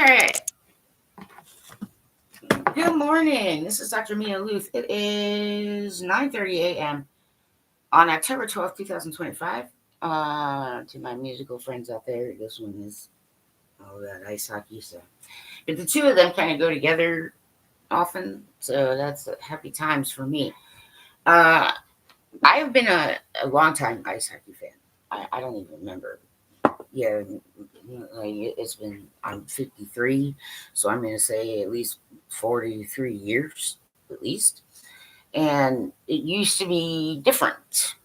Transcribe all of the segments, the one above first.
right. Good morning. This is Dr. Mia Lueth. It is 9:30 a.m. on October 12th, 2025. To my musical friends out there, this one is all that ice hockey. But the two of them kind of go together often, so that's happy times for me. Uh, I have been a long time ice hockey fan. I don't even remember. Yeah, it's been, I'm 53, so I'm going to say at least 43 years, at least. And it used to be different.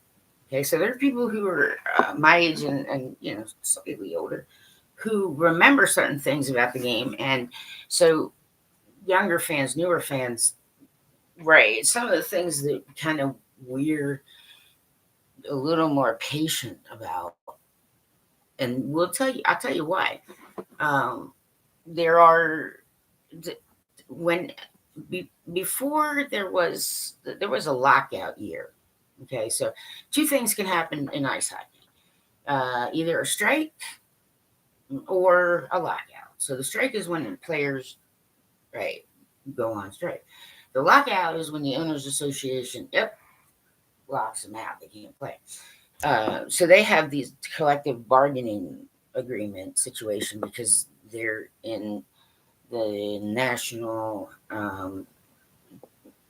Okay, so there are people who are my age and slightly older who remember certain things about the game, and so younger fans, newer fans, right? Some of the things that kind of we're a little more patient about, and I'll tell you why. Um, there are when before there was a lockout year. Okay, so two things can happen in ice hockey: either a strike or a lockout. So the strike is when the players, right, go on strike. The lockout is when the owners association, locks them out. They can't play. So they have these collective bargaining agreement situation because they're in the National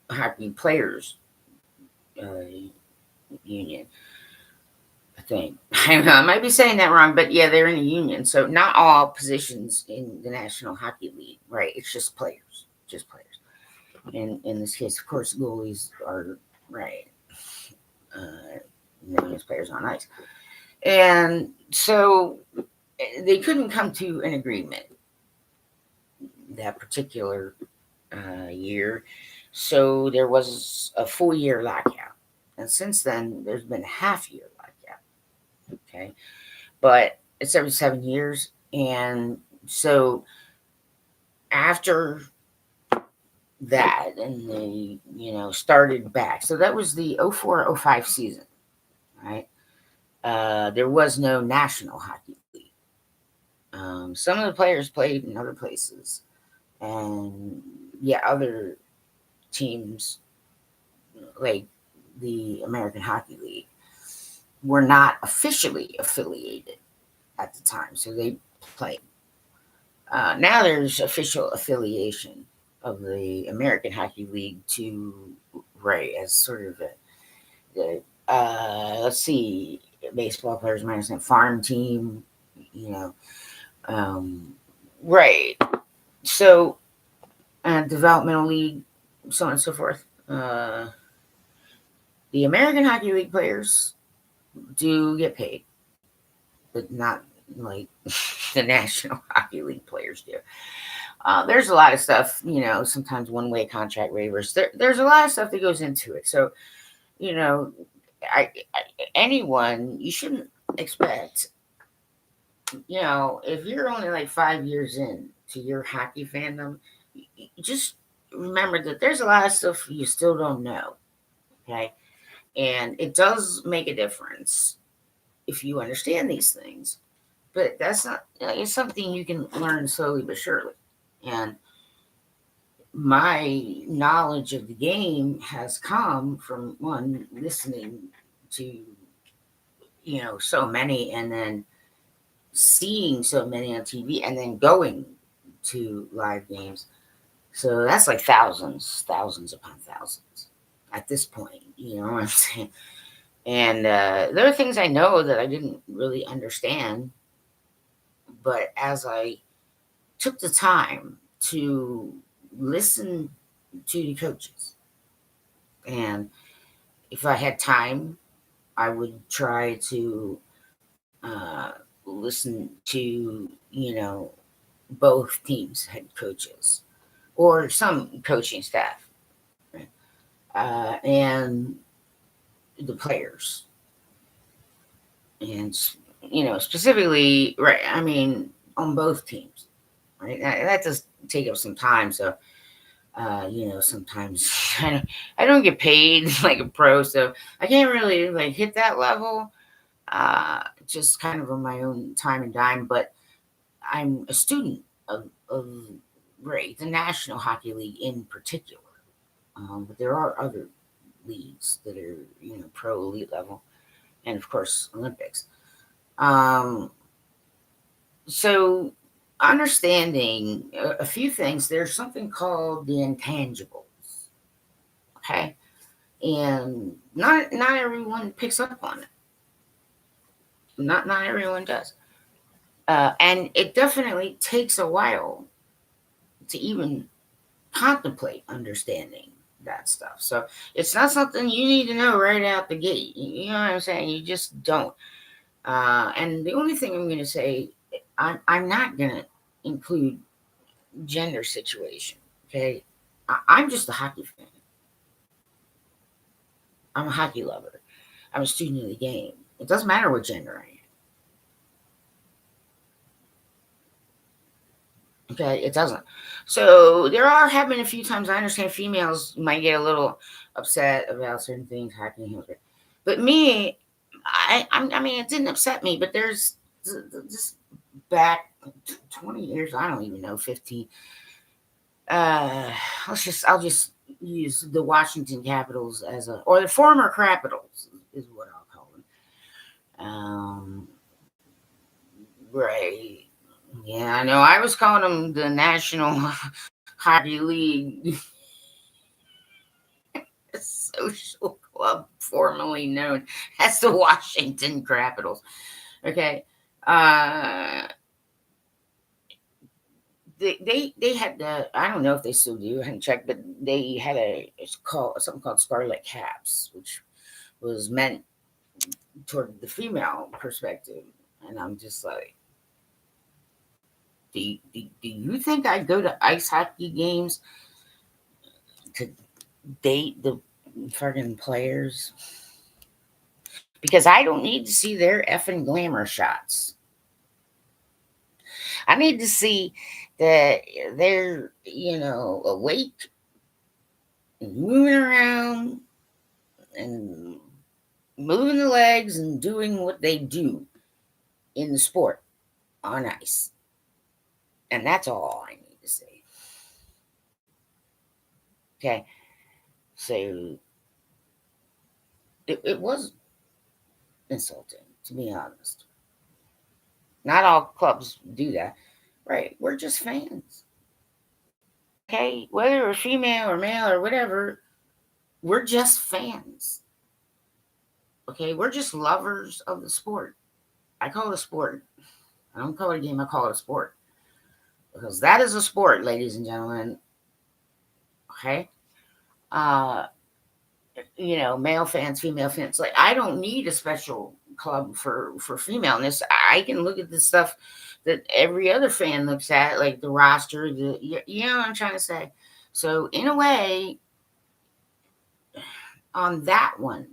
Hockey Players uh, Union. I think I don't know. I might be saying that wrong, but yeah, they're in a union. So not all positions in the National Hockey League, right? It's just players. And in this case, of course, goalies are right. Uh, Names players on ice, and so they couldn't come to an agreement that particular year. So there was a full year lockout. And since then, there's been a half year lockout. Okay. But it's every 7 years. And so after that, and they, started back. So that was the 04-05 season, right? There was no National Hockey League. Some of the players played in other places. And yeah, other teams like the American Hockey League were not officially affiliated at the time, so they played. Now there's official affiliation of the American Hockey League to Ray as sort of let's see, baseball players might understand farm team, you know, um, right. So developmental league, so on and so forth. The American Hockey League players do get paid, but not like the National Hockey League players do. There's a lot of stuff, sometimes one-way contract waivers. There's a lot of stuff that goes into it. So, you know, I anyone, you shouldn't expect, if you're only like 5 years in to your hockey fandom, just remember that there's a lot of stuff you still don't know. Okay. And it does make a difference if you understand these things. But that's not, it's something you can learn slowly but surely. And my knowledge of the game has come from one, listening to, so many, and then seeing so many on TV, and then going to live games. So that's like thousands upon thousands at this point. You know what I'm saying? And there are things I know that I didn't really understand, but as I took the time to listen to the coaches, and if I had time, I would try to listen to, both teams' head coaches or some coaching staff, right? And the players. And, specifically, right, I mean, on both teams, right? That does take up some time. So, sometimes I don't get paid like a pro, so I can't really like hit that level. Just kind of on my own time and dime, but I'm a student of right, the National Hockey League in particular. But there are other leagues that are, pro elite level, and of course Olympics. So understanding a few things, there's something called the intangibles. Okay, and not everyone picks up on it. Not everyone does, and it definitely takes a while to even contemplate understanding that stuff. So it's not something you need to know right out the gate. You know what I'm saying? You just don't. And the only thing I'm going to say, I'm not going to include gender situation. Okay, I'm just a hockey fan. I'm a hockey lover. I'm a student of the game. It doesn't matter what gender I am. Okay, it doesn't. So have been a few times. I understand females might get a little upset about certain things happening here, but me, I mean, it didn't upset me. But there's this back 20 years. I don't even know, 15. Uh, I'll just use the Washington Capitals or the former Capitals is what I'll call them. Right. Yeah, I know. I was calling them the National Hockey League Social Club, formerly known as the Washington Capitals. Okay. Uh, they had I don't know if they still do. I haven't checked, but they had something called Scarlet Caps, which was meant toward the female perspective. And I'm just like, do you think I'd go to ice hockey games to date the fucking players? Because I don't need to see their effing glamour shots. I need to see that they're, awake and moving around and moving the legs and doing what they do in the sport on ice. And that's all I need to see. Okay. So it was insulting, to be honest. Not all clubs do that. Right. We're just fans. Okay. Whether we're female or male or whatever, we're just fans. Okay. We're just lovers of the sport. I call it a sport. I don't call it a game. I call it a sport. Because that is a sport, ladies and gentlemen. Okay. Uh, male fans, female fans. Like, I don't need a special club for femaleness. I can look at the stuff that every other fan looks at, like the roster. You know what I'm trying to say. So in a way, on that one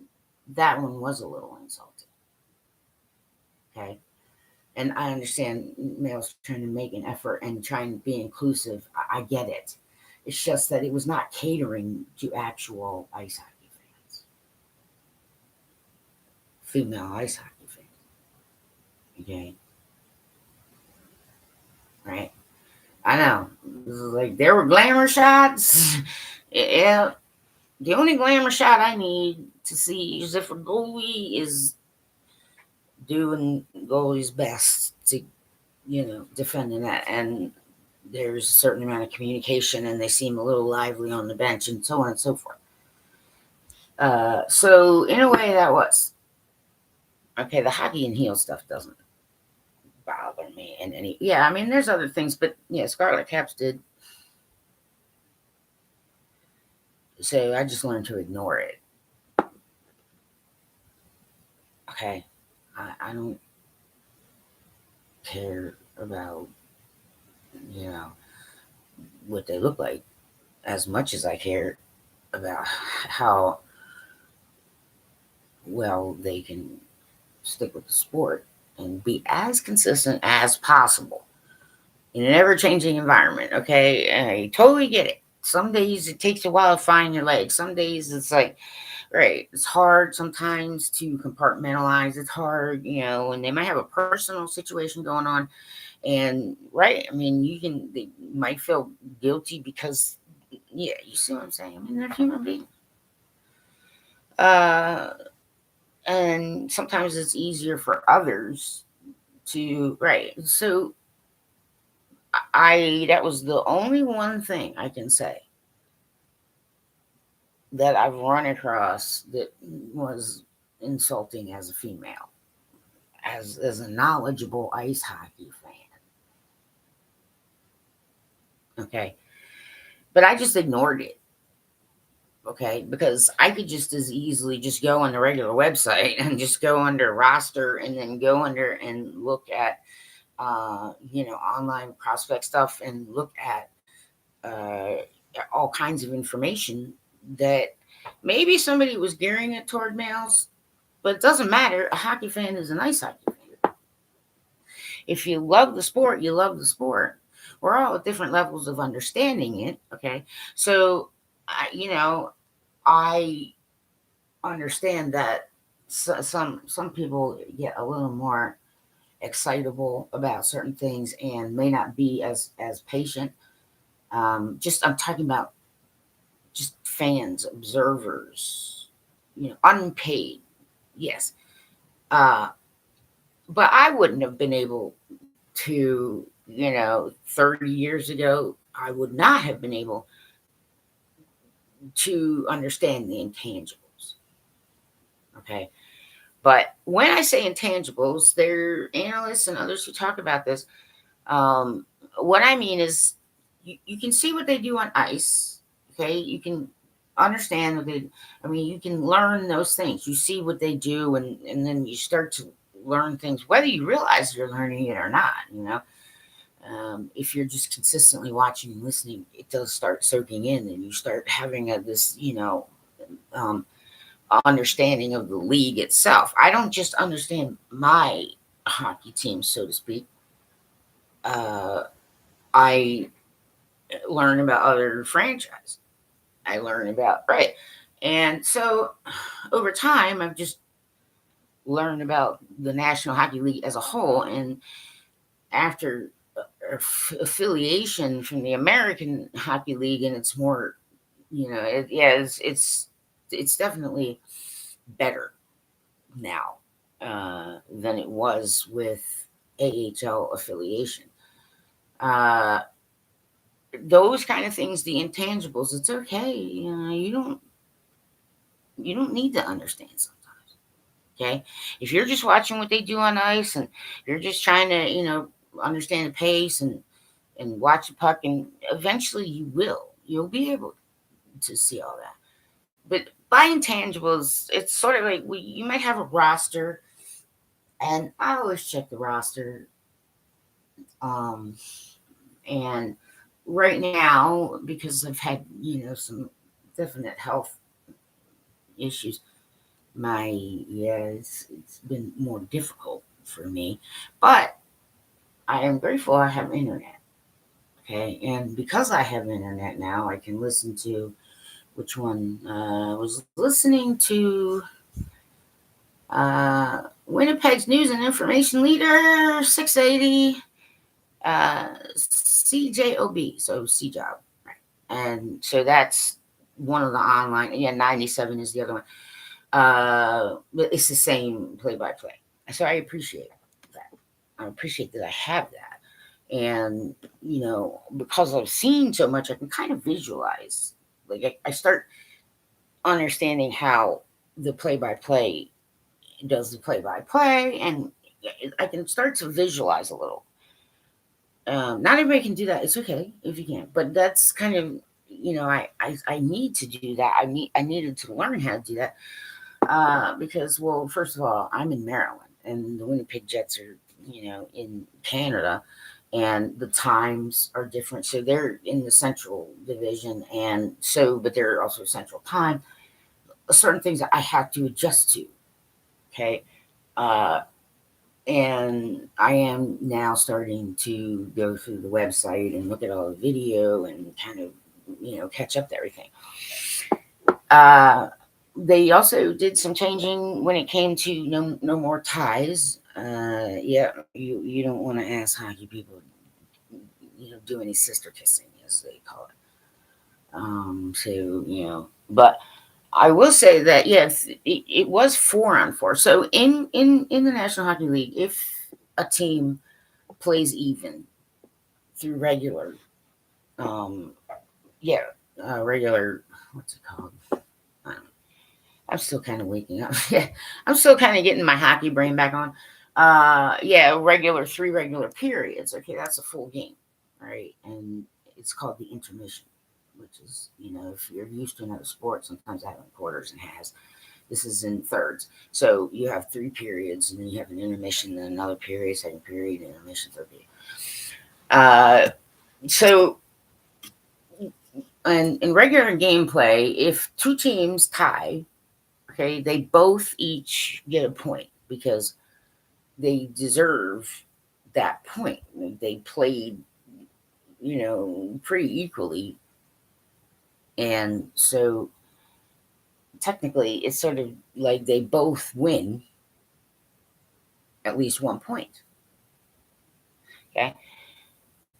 was a little insulting. Okay, and I understand males trying to make an effort and trying to be inclusive. I get it. It's just that it was not catering to actual ice hockey fans, female ice hockey fans. Okay, right? I know. Like, there were glamour shots. Yeah, the only glamour shot I need to see is if a goalie is doing goalie's best to, defending that, and there's a certain amount of communication, and they seem a little lively on the bench, and so on and so forth. So in a way, that was okay. The hockey and heel stuff doesn't bother me in any. Yeah, I mean, there's other things, but yeah, Scarlet Caps did. So I just learned to ignore it. Okay, I don't care about, you know what they look like as much as I care about how well they can stick with the sport and be as consistent as possible in an ever-changing environment. Okay, I totally get it. Some days it takes a while to find your legs. Some days it's like, right, it's hard sometimes to compartmentalize. It's hard, and they might have a personal situation going on, And right, I mean, they might feel guilty because, yeah, you see what I'm saying? I mean, they're human beings. Uh, and sometimes it's easier for others to, right. So that was the only one thing I can say that I've run across that was insulting as a female, as a knowledgeable ice hockey fan. Okay. But I just ignored it. Okay, because I could just as easily just go on the regular website and just go under roster and then go under and look at online prospect stuff and look at uh, all kinds of information that maybe somebody was gearing it toward males, but it doesn't matter. A hockey fan is an ice hockey fan. If you love the sport, you love the sport. We're all at different levels of understanding it. Okay, so I understand that some people get a little more excitable about certain things and may not be as patient. Just I'm talking about just fans, observers, unpaid. Yes. Uh, but I wouldn't have been able to, 30 years ago, I would not have been able to understand the intangibles. Okay. But when I say intangibles, there are analysts and others who talk about this. Um, what I mean is you can see what they do on ice. Okay. You can understand what they, I mean, you can learn those things. You see what they do, and then you start to learn things, whether you realize you're learning it or not. If you're just consistently watching and listening, it does start soaking in, and you start having this, um, understanding of the league itself. I don't just understand my hockey team, so to speak. Uh, I learn about other franchises. I learn about, right. And so over time, I've just learned about the National Hockey League as a whole. And after affiliation from the American Hockey League, and it's more, it's definitely better now than it was with AHL affiliation. Uh, those kind of things, the intangibles, it's okay. You don't need to understand sometimes. Okay, if you're just watching what they do on ice and you're just trying to understand the pace and watch the puck, and eventually you'll be able to see all that. But by intangibles, it's sort of like you might have a roster, and I always check the roster. Um, and right now, because I've had some definite health issues, it's been more difficult for me. But I am grateful I have internet. Okay, and because I have internet now, I can listen to which one. I was listening to Winnipeg's News and Information Leader 680 CJOB, so CJOB, right? And so that's one of the online. Yeah, 97 is the other one. But it's the same play by play. So I appreciate that. I appreciate that I have that. And, because I've seen so much, I can kind of visualize. Like I start understanding how the play by play does the play by play, and I can start to visualize a little. Not everybody can do that. It's okay if you can't, but that's kind of, I need to do that. I needed to learn how to do that because, well, first of all, I'm in Maryland, and the Winnipeg Jets are, in Canada, and the times are different. So they're in the Central Division, and so, but they're also Central Time. Certain things that I have to adjust to. Okay. Uh, and I am now starting to go through the website and look at all the video and kind of, catch up to everything. Uh, they also did some changing when it came to no more ties. Yeah, you don't want to ask hockey people, do any sister kissing, as they call it. So but I will say that yes, it was 4-on-4. So in the National Hockey League, if a team plays even through regular, um, yeah, regular, what's it called? Um, I'm still kind of waking up. Yeah, I'm still kind of getting my hockey brain back on. Yeah, three regular periods. Okay, that's a full game, right? And it's called the intermission, which is, if you're used to another sport, sometimes I have in quarters and halves. This is in thirds. So you have three periods, and then you have an intermission, then another period, second period, intermission, third period. So in regular gameplay, if two teams tie, okay, they both each get a point because they deserve that point. They played, pretty equally. And so technically, it's sort of like they both win at least 1 point. Okay.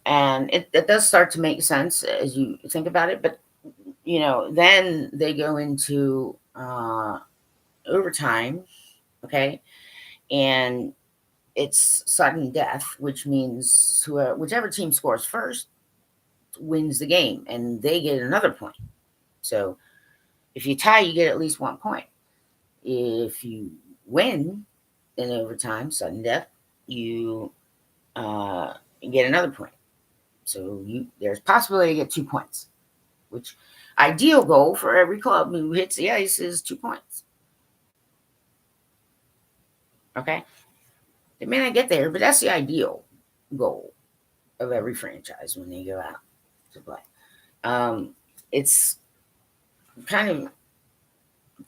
And it does start to make sense as you think about it. But, then they go into overtime. Okay. And it's sudden death, which means whichever team scores first wins the game and they get another point. So if you tie, you get at least 1 point. If you win in overtime, sudden death, you get another point. So there's possibility to get 2 points, which ideal goal for every club who hits the ice is 2 points. Okay, they may not get there, but that's the ideal goal of every franchise when they go out to play. It's kind of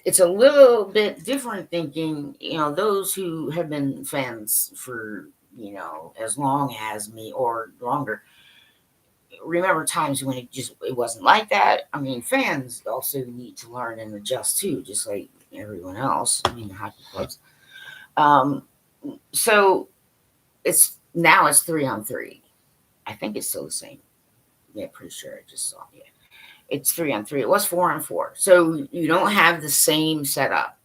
it's a little bit different thinking. Those who have been fans for as long as me or longer remember times when it wasn't like that. I mean, fans also need to learn and adjust too, just like everyone else. I mean, the hockey clubs. Um, so it's 3-on-3. I think it's still the same. Yeah, pretty sure I just saw. Yeah, it's 3-on-3. It was 4-on-4. So you don't have the same setup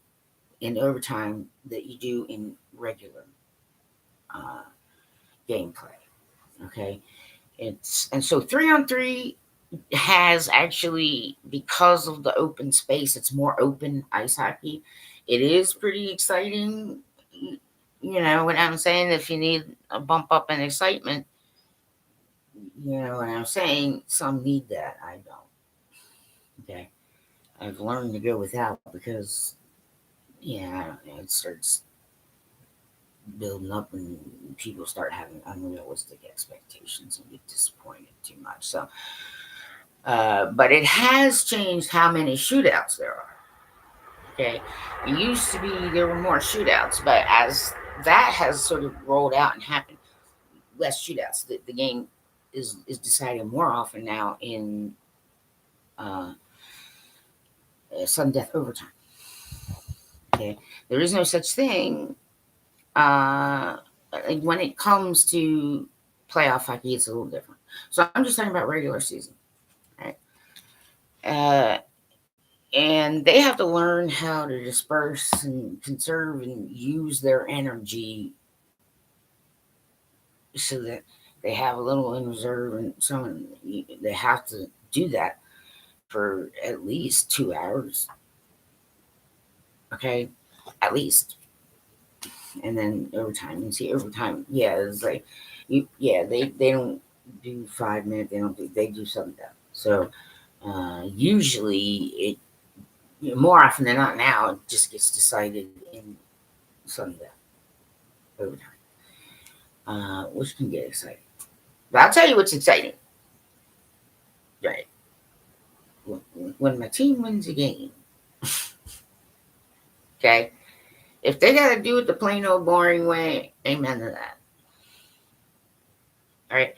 in overtime that you do in regular uh, gameplay. Okay, and so 3-on-3 has actually, because of the open space, it's more open ice hockey. It is pretty exciting. You know what I'm saying? If you need a bump up in excitement, you know what I'm saying? Some need that. I don't. Okay. I've learned to go without because, yeah, I don't know, it starts building up and people start having unrealistic expectations and get disappointed too much. So, but it has changed how many shootouts there are. Okay, it used to be there were more shootouts, but as that has sort of rolled out and happened, less shootouts. The game is decided more often now in uh, sudden death overtime. Okay, there is no such thing. When it comes to playoff hockey, it's a little different. So I'm just talking about regular season, right? Uh, and they have to learn how to disperse and conserve and use their energy so that they have a little in reserve, and they have to do that for at least 2 hours. Okay, at least. And then overtime, you see overtime, yeah, it's like they don't do 5 minutes, they do something else. So usually more often than not now it just gets decided in sudden death overtime, which can get exciting. But I'll tell you what's exciting, right? When my team wins a game, okay, if they got to do it the plain old boring way, amen to that. All right,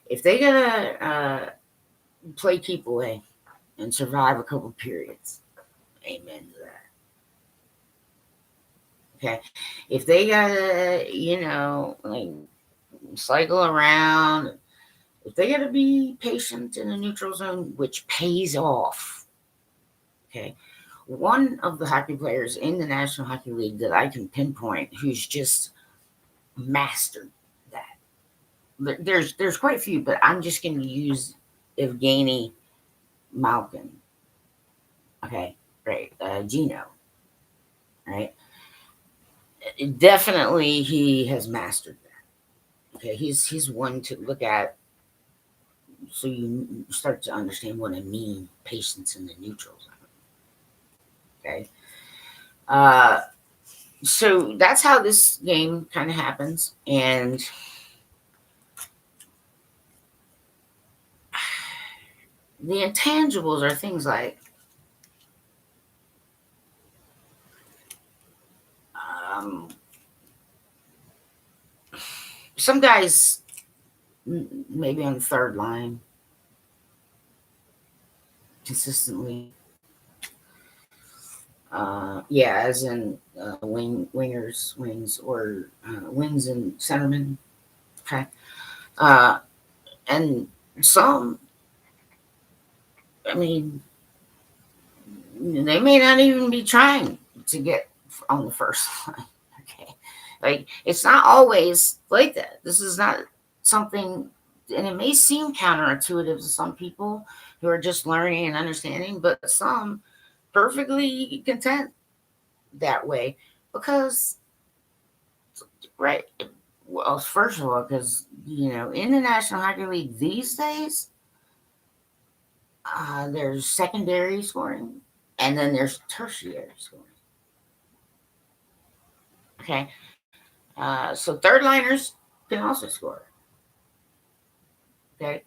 if they got to play keep away and survive a couple periods, amen to Okay, if they gotta, like cycle around, if they gotta be patient in the neutral zone, which pays off. Okay, one of the hockey players in the National Hockey League that I can pinpoint who's just mastered that. There's quite a few, but I'm just going to use Evgeny Malkin. Okay, right, Gino. Right, definitely he has mastered that. Okay, he's one to look at, so you start to understand what I mean. Patience in the neutral zone. Okay, uh, so that's how this game kind of happens, and the intangibles are things like um, some guys maybe on the third line consistently. Yeah, as in wings, or wings and centermen. Okay, uh, and some, I mean, they may not even be trying to get on the first line. Okay, like it's not always like that. This is not something, and it may seem counterintuitive to some people who are just learning and understanding, but some perfectly content that way because, right. Well, first of all, because in the National Hockey League these days, there's secondary scoring, and then there's tertiary scoring. Okay, so third liners can also score. Okay,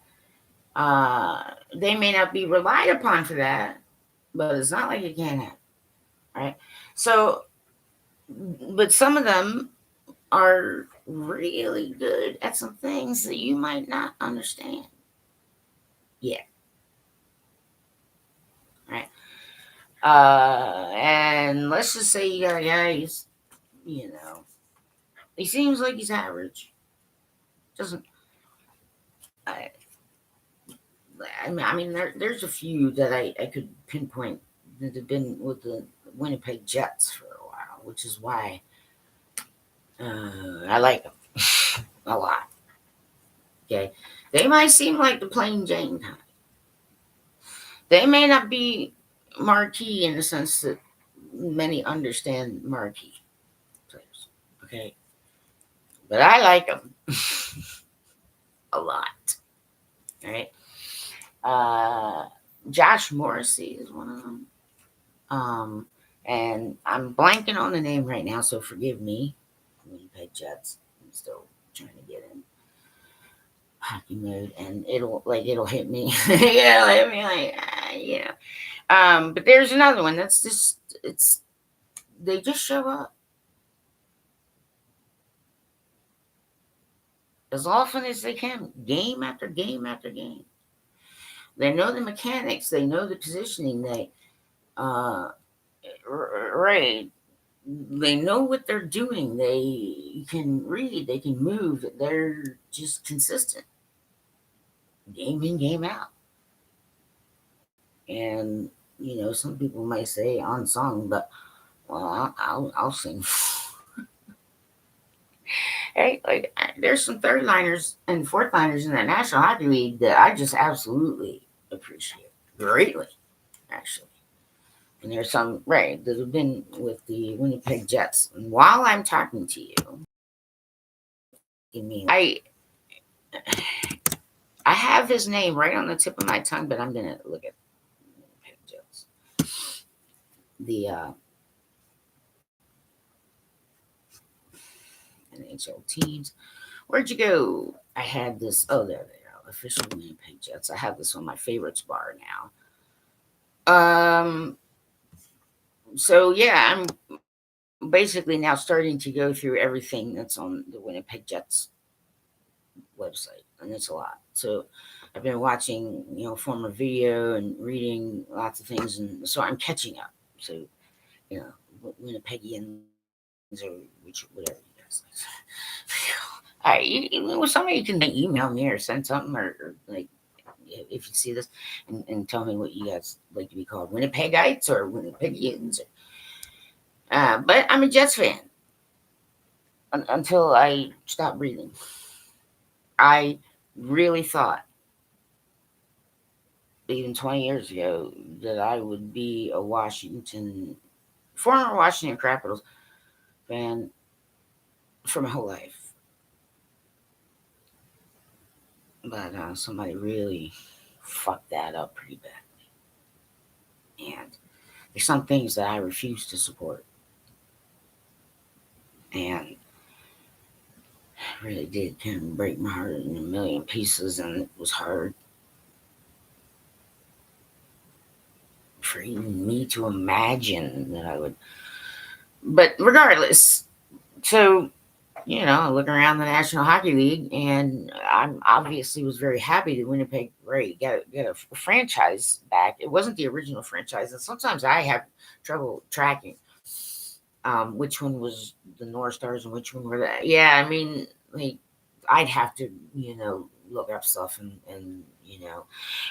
they may not be relied upon for that, but it's not like it can't happen, right? So, but some of them are really good at some things that you might not understand yet, right? And let's just say you got a guy, you know, he seems like he's average. Doesn't I? There's a few that I could pinpoint that have been with the Winnipeg Jets for a while, which is why I like them a lot. Okay, they might seem like the plain Jane kind. They may not be marquee in the sense that many understand marquee players. Okay, but I like them a lot. All right. Uh, Josh Morrissey is one of them. Um, and I'm blanking on the name right now, so forgive me. Winnipeg Jets. I'm still trying to get in hockey mode, and it'll hit me. Yeah, it'll hit me like But there's another one that's just it's they just show up as often as they can, game after game after game. They know the mechanics. They know the positioning. Uh, right. They know what they're doing. They can read. They can move. They're just consistent, game in, game out. And some people might say unsung, but well, I'll sing. Hey, like there's some third liners and fourth liners in the National Hockey League that I just absolutely appreciate greatly, actually. And there's some, right, that have been with the Winnipeg Jets. And while I'm talking to you, I have his name right on the tip of my tongue, but I'm gonna look at Winnipeg Jets. The NHL teams. Where'd you go? I had this. Oh, there they are. Official Winnipeg Jets. I have this on my favorites bar now. So yeah, I'm basically now starting to go through everything that's on the Winnipeg Jets website, and it's a lot. So I've been watching, former video and reading lots of things, and so I'm catching up. So, Winnipegian or which whatever you guys like. All right, somebody can email me or send something or like if you see this and tell me what you guys like to be called, Winnipegites or Winnipegians. But I'm a Jets fan until I stopped breathing. I really thought even 20 years ago that I would be a former Washington Capitals fan for my whole life. But somebody really fucked that up pretty bad. And there's some things that I refuse to support. And really did kind of break my heart in a million pieces, and it was hard for even me to imagine that I would. But regardless, so looking around the National Hockey League, and I obviously was very happy that Winnipeg Ray got a franchise back. It wasn't the original franchise, and sometimes I have trouble tracking which one was the North Stars and which one were that. Yeah, I mean, like I'd have to look up stuff and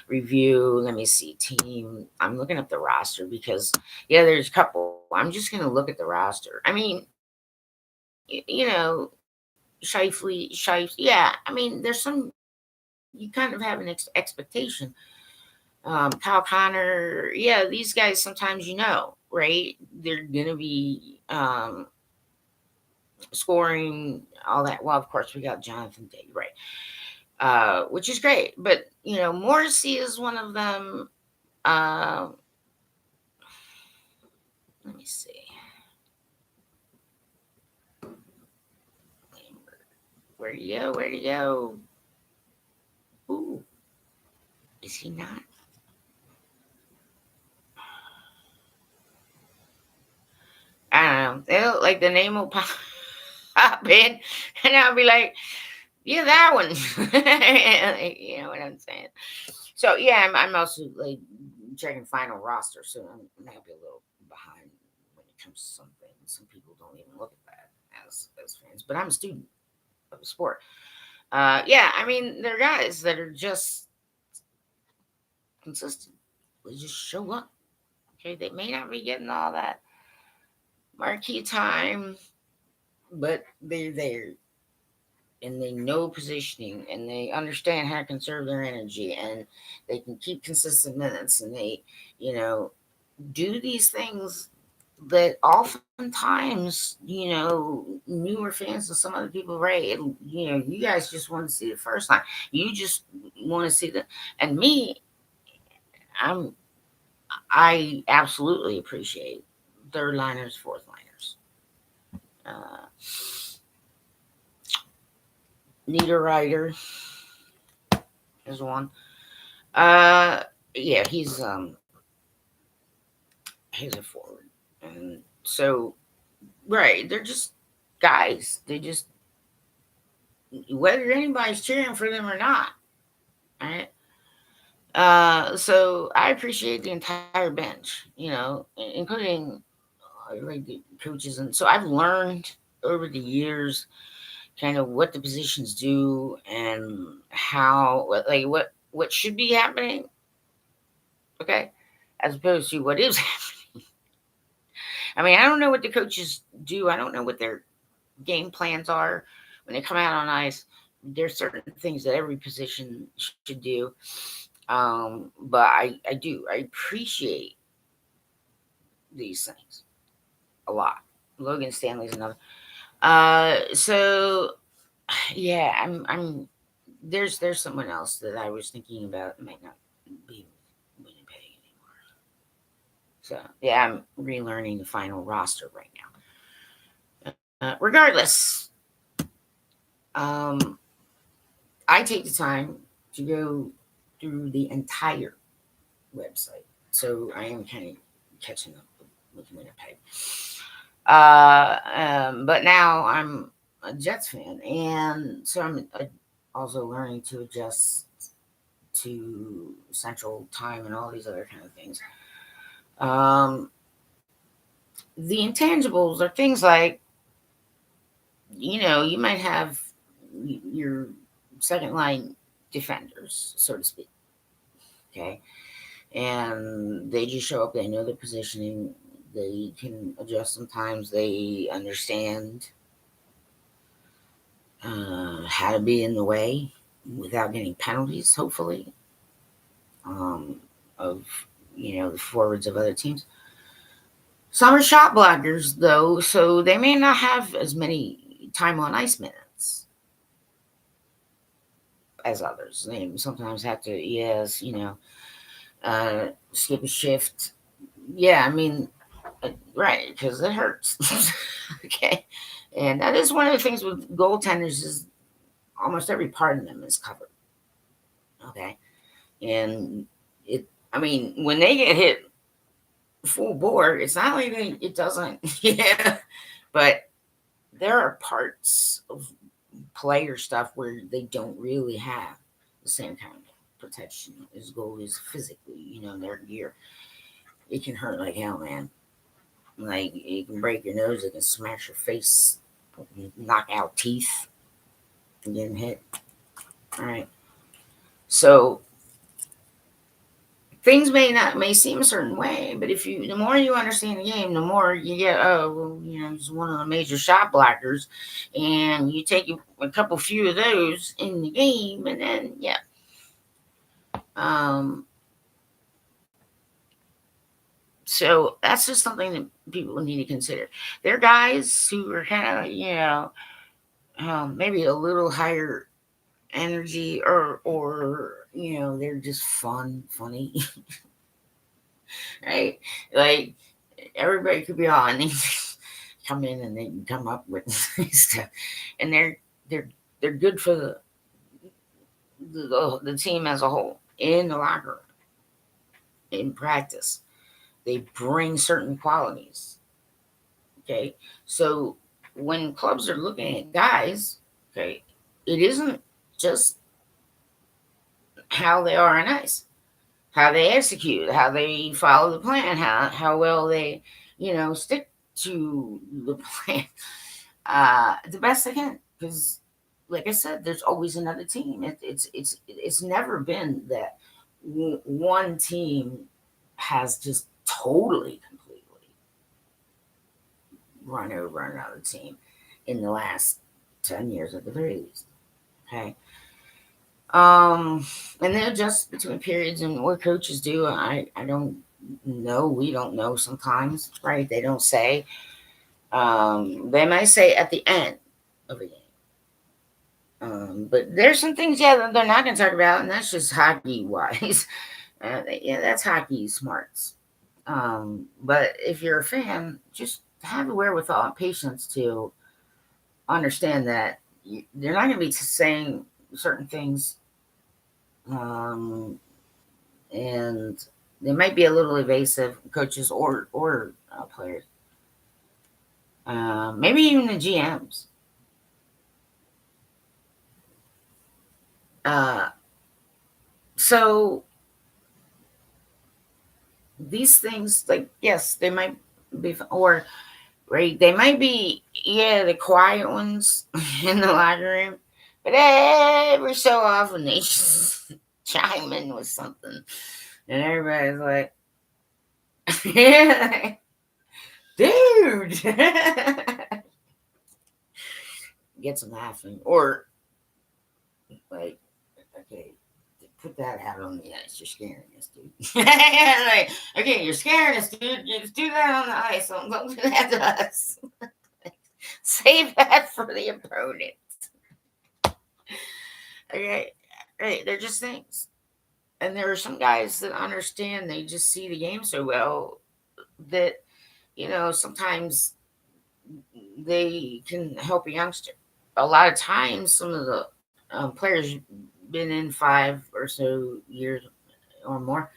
review. Let me see, team. I'm looking up the roster because there's a couple. I'm just gonna look at the roster. I mean, Shifley. Yeah, I mean, there's some you kind of have an expectation. Kyle Connor, yeah, these guys sometimes right? They're gonna be scoring all that. Well, of course, we got Jonathan Day, right? Which is great, but Morrissey is one of them. Uh, Let me see. Where do you go? Where do you go? Ooh, is he not? I don't know. It'll, like the name will pop in, and I'll be like, "Yeah, that one." You know what I'm saying? So yeah, I'm also like checking final roster, so I might be a little behind when it comes to some things. Some people don't even look at that as fans, but I'm a student of the sport. Yeah, I mean, there are guys that are just consistent. They just show up. Okay, they may not be getting all that marquee time, but they're there and they know positioning and they understand how to conserve their energy and they can keep consistent minutes and they, you know, do these things that oftentimes, newer fans and some other people, right? You guys just want to see the first line. You just want to see the, and me, I'm, I absolutely appreciate third liners, fourth liners. Uh, Niederreiter is one. Uh, yeah, he's a forward, and so right, they're just guys. They just whether anybody's cheering for them or not, right? So I appreciate the entire bench, including like the coaches, and so I've learned over the years kind of what the positions do and how, like what should be happening, okay, as opposed to what is happening. I mean, I don't know what the coaches do. I don't know what their game plans are when they come out on ice. There's certain things that every position should do. But I do. I appreciate these things a lot. Logan Stanley's another. So yeah, I'm there's someone else that I was thinking about. It might not be Winnipeg anymore. So yeah, I'm relearning the final roster right now. Regardless, um, I take the time to go through the entire website, so I am kind of catching up with Winnipeg. But now I'm a Jets fan, and so I'm also learning to adjust to Central Time and all these other kind of things. Um, the intangibles are things like you might have your second line defenders, so to speak. Okay. And they just show up, they know their positioning, they can adjust sometimes, they understand how to be in the way without getting penalties, hopefully, um, of the forwards of other teams. Some are shot blockers, though, so they may not have as many time on ice minutes as others. They sometimes have to, skip a shift. Yeah, I mean, right, because it hurts. Okay, and that is one of the things with goaltenders is almost every part of them is covered. Okay, and it. I mean, when they get hit full bore, it's not like it doesn't. Yeah, but there are parts of player stuff where they don't really have the same kind of protection as goalies physically. Their gear, it can hurt like hell, man. Like it can break your nose, it can smash your face, knock out teeth, and getting hit. All right. So things may seem a certain way, but the more you understand the game, the more you get. Oh, well, he's one of the major shot blockers, and you take a couple few of those in the game, and then yeah. Um. So that's just something that people need to consider. There are guys who are kind of maybe a little higher energy, or they're just funny. Right, like everybody could be on. They come in and they can come up with stuff, and they're they're good for the team as a whole in the locker room, in practice. They bring certain qualities. Okay, so when clubs are looking at guys, okay, it isn't just how they are on ice, how they execute, how they follow the plan, how well they, stick to the plan the best they can. Because, like I said, there's always another team. It's never been that one team has just totally completely run over another team in the last 10 years at the very least. Okay. And they adjust between periods, and what coaches do, I don't know. We don't know sometimes, right? They don't say. They might say at the end of a game. But there's some things, yeah, that they're not going to talk about, and that's just hockey wise. Yeah, that's hockey smarts. But if you're a fan, just have the wherewithal and patience to understand that they're not going to be saying certain things, um, and they might be a little evasive, coaches or players, maybe even the GMs. Uh, so these things, like, yes, they might be, or right, they might be, yeah, the quiet ones in the locker room, but every so often they just chime in with something, and everybody's like, yeah, dude, gets them laughing, or like, okay, put that out on the ice. You're scaring us, dude. Like, okay, you're scaring us, dude. You just do that on the ice. Don't do that to us. Save that for the opponent. Okay, right? They're just things, and there are some guys that understand. They just see the game so well that sometimes they can help a youngster. A lot of times, some of the players been in 5 or so years or more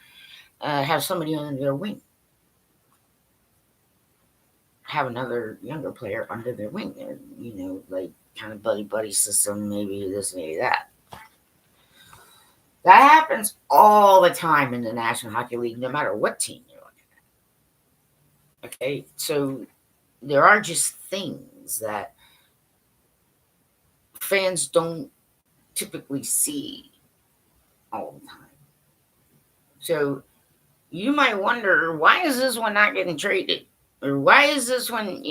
have somebody under their wing, have another younger player under their wing. They're, like kind of buddy buddy system, maybe this, maybe that. That happens all the time in the National Hockey League, no matter what team you're looking at. Okay, so there are just things that fans don't typically see all the time. So you might wonder, why is this one not getting traded? Or why is this one,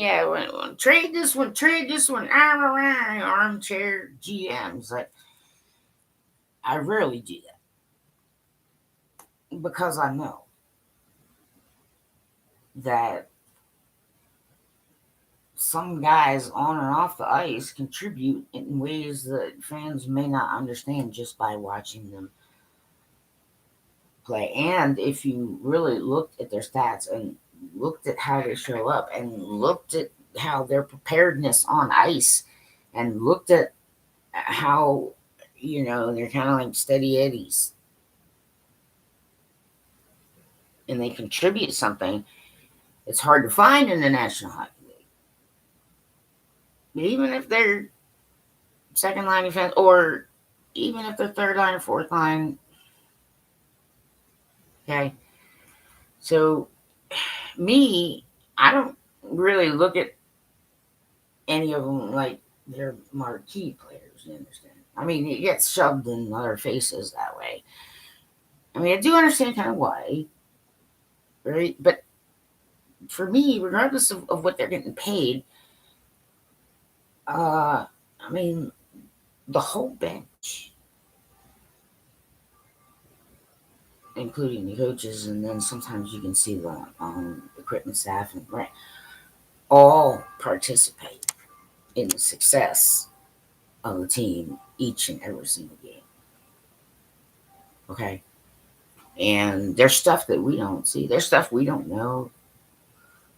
trade this one, armchair GMs. Like, I rarely do that because I know that some guys on and off the ice contribute in ways that fans may not understand just by watching them play. And if you really looked at their stats and looked at how they show up and looked at how their preparedness on ice and looked at how, they're kind of like steady eddies and they contribute something, it's hard to find in the National Hockey League. But even if they're second line defense, or even if they're third line or fourth line, okay. So me, I don't really look at any of them like they're marquee players. You understand? I mean, it gets shoved in other faces that way. I mean, I do understand kind of why, right? But for me, regardless of what they're getting paid, I mean, the whole bench, including the coaches, and then sometimes you can see the equipment staff, and right, all participate in the success of the team each and every single game. Okay, and there's stuff that we don't see. There's stuff we don't know.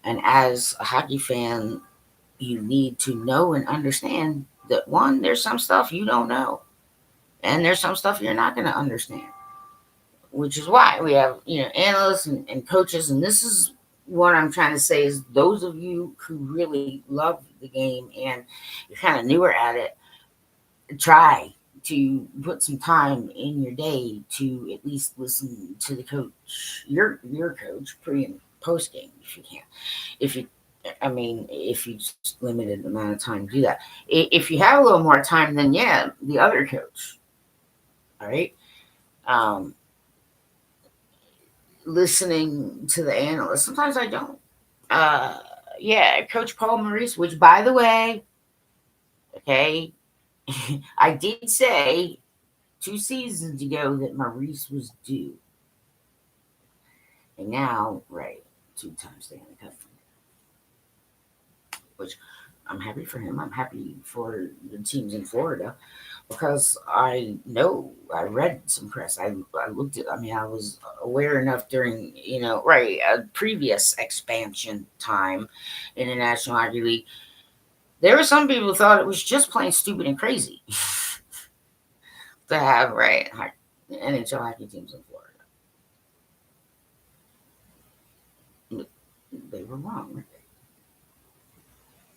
And as a hockey fan, you need to know and understand that one, there's some stuff you don't know, and there's some stuff you're not going to understand. Which is why we have analysts and coaches, and this is what I'm trying to say is those of you who really love the game and you're kind of newer at it, try to put some time in your day to at least listen to the coach, your coach, pre and post game if you can. If you, I mean, if you just limited amount of time to do that. If you have a little more time, then yeah, the other coach. All right. Um, Listening to the analysts. Sometimes I don't. Uh, yeah, Coach Paul Maurice, which by the way, okay, I did say 2 seasons ago that Maurice was due. And now, right, 2 times Stanley Cup, which I'm happy for him. I'm happy for the teams in Florida because I know I read some press. I looked at. I mean, I was aware enough during right a previous expansion time in the National Hockey League. There were some people who thought it was just plain stupid and crazy to have NHL hockey teams in Florida. They were wrong,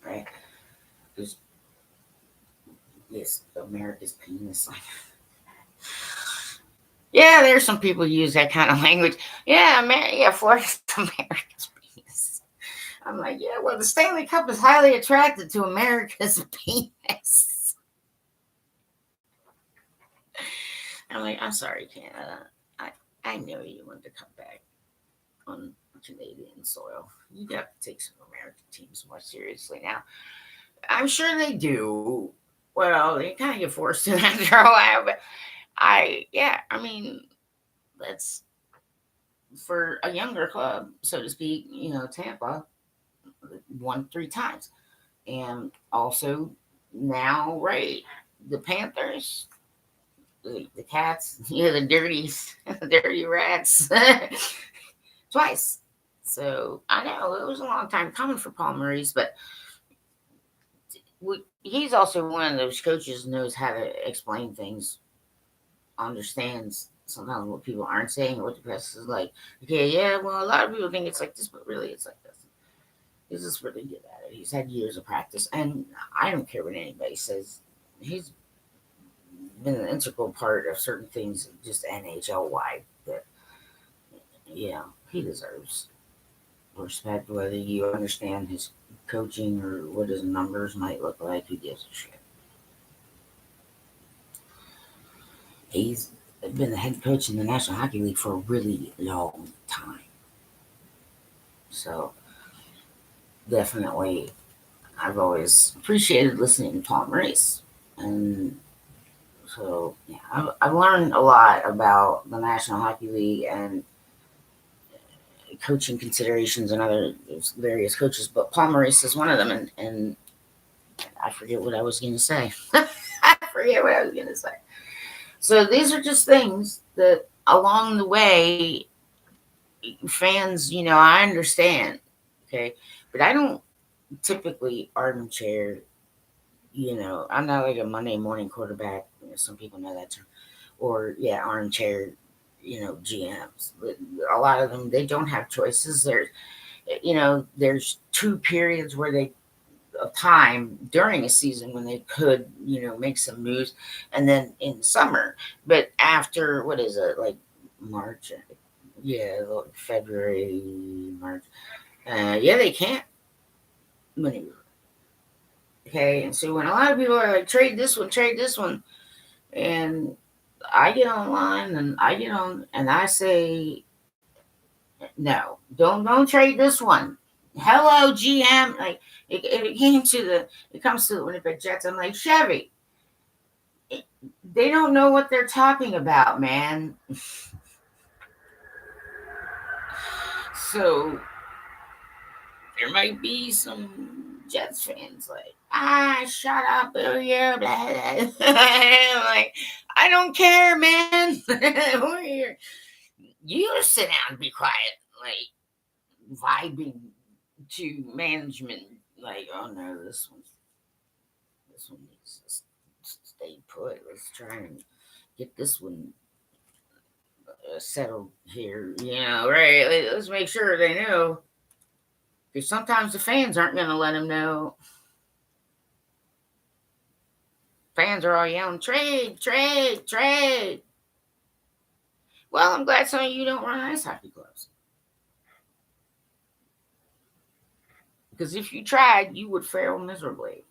right? Because yes, America's penis. Yeah, there's some people who use that kind of language. Yeah, Florida's America's penis. I'm like, yeah, well, the Stanley Cup is highly attracted to America's penis. I'm like, I'm sorry, Canada. I know you want to come back on Canadian soil. You got to take some American teams more seriously now. I'm sure they do. Well, they kind of get forced to after a while, but I mean, that's for a younger club, so to speak. Tampa won 3 times, and also now, right, the Panthers, the Cats, the dirties, the dirty rats, twice. So I know it was a long time coming for Paul Maurice, but he's also one of those coaches who knows how to explain things, understands sometimes what people aren't saying or what the press is like. Okay, yeah, well, a lot of people think it's like this, but really it's like this. He's just really good at it. He's had years of practice, and I don't care what anybody says. He's been an integral part of certain things, just NHL wide. But yeah, he deserves respect, whether you understand his coaching or what his numbers might look like. Who gives a shit? He's been the head coach in the National Hockey League for a really long time. So definitely, I've always appreciated listening to Tom Race. And so, yeah, I've learned a lot about the National Hockey League and coaching considerations and other various coaches, but Paul Maurice is one of them. And I forget what I was going to say. I forget what I was going to say. So these are just things that along the way, fans, I understand. Okay. But I don't typically armchair, I'm not like a Monday morning quarterback. Some people know that term. Or, yeah, armchair, GMs. But a lot of them, they don't have choices. There's two periods where they of time during a season when they could, make some moves, and then in summer. But after, what is it, like March? Yeah, like February, March. Yeah, they can't maneuver. Okay, and so when a lot of people are like, trade this one, and I get online and I get on and I say, no, don't trade this one. Hello, GM. Like it comes to the Winnipeg Jets. I'm like, Chevy, they don't know what they're talking about, man. So there might be some Jets fans like, shut up, yeah, blah, blah. I'm like, I don't care, man. You sit down and be quiet, like vibing to management. Like, oh no, this one needs to stay put. Let's try and get this one settled here. Right? Let's make sure they know. Because sometimes the fans aren't going to let them know. Fans are all yelling, trade, trade, trade. Well, I'm glad some of you don't run ice hockey clubs. Because if you tried, you would fail miserably.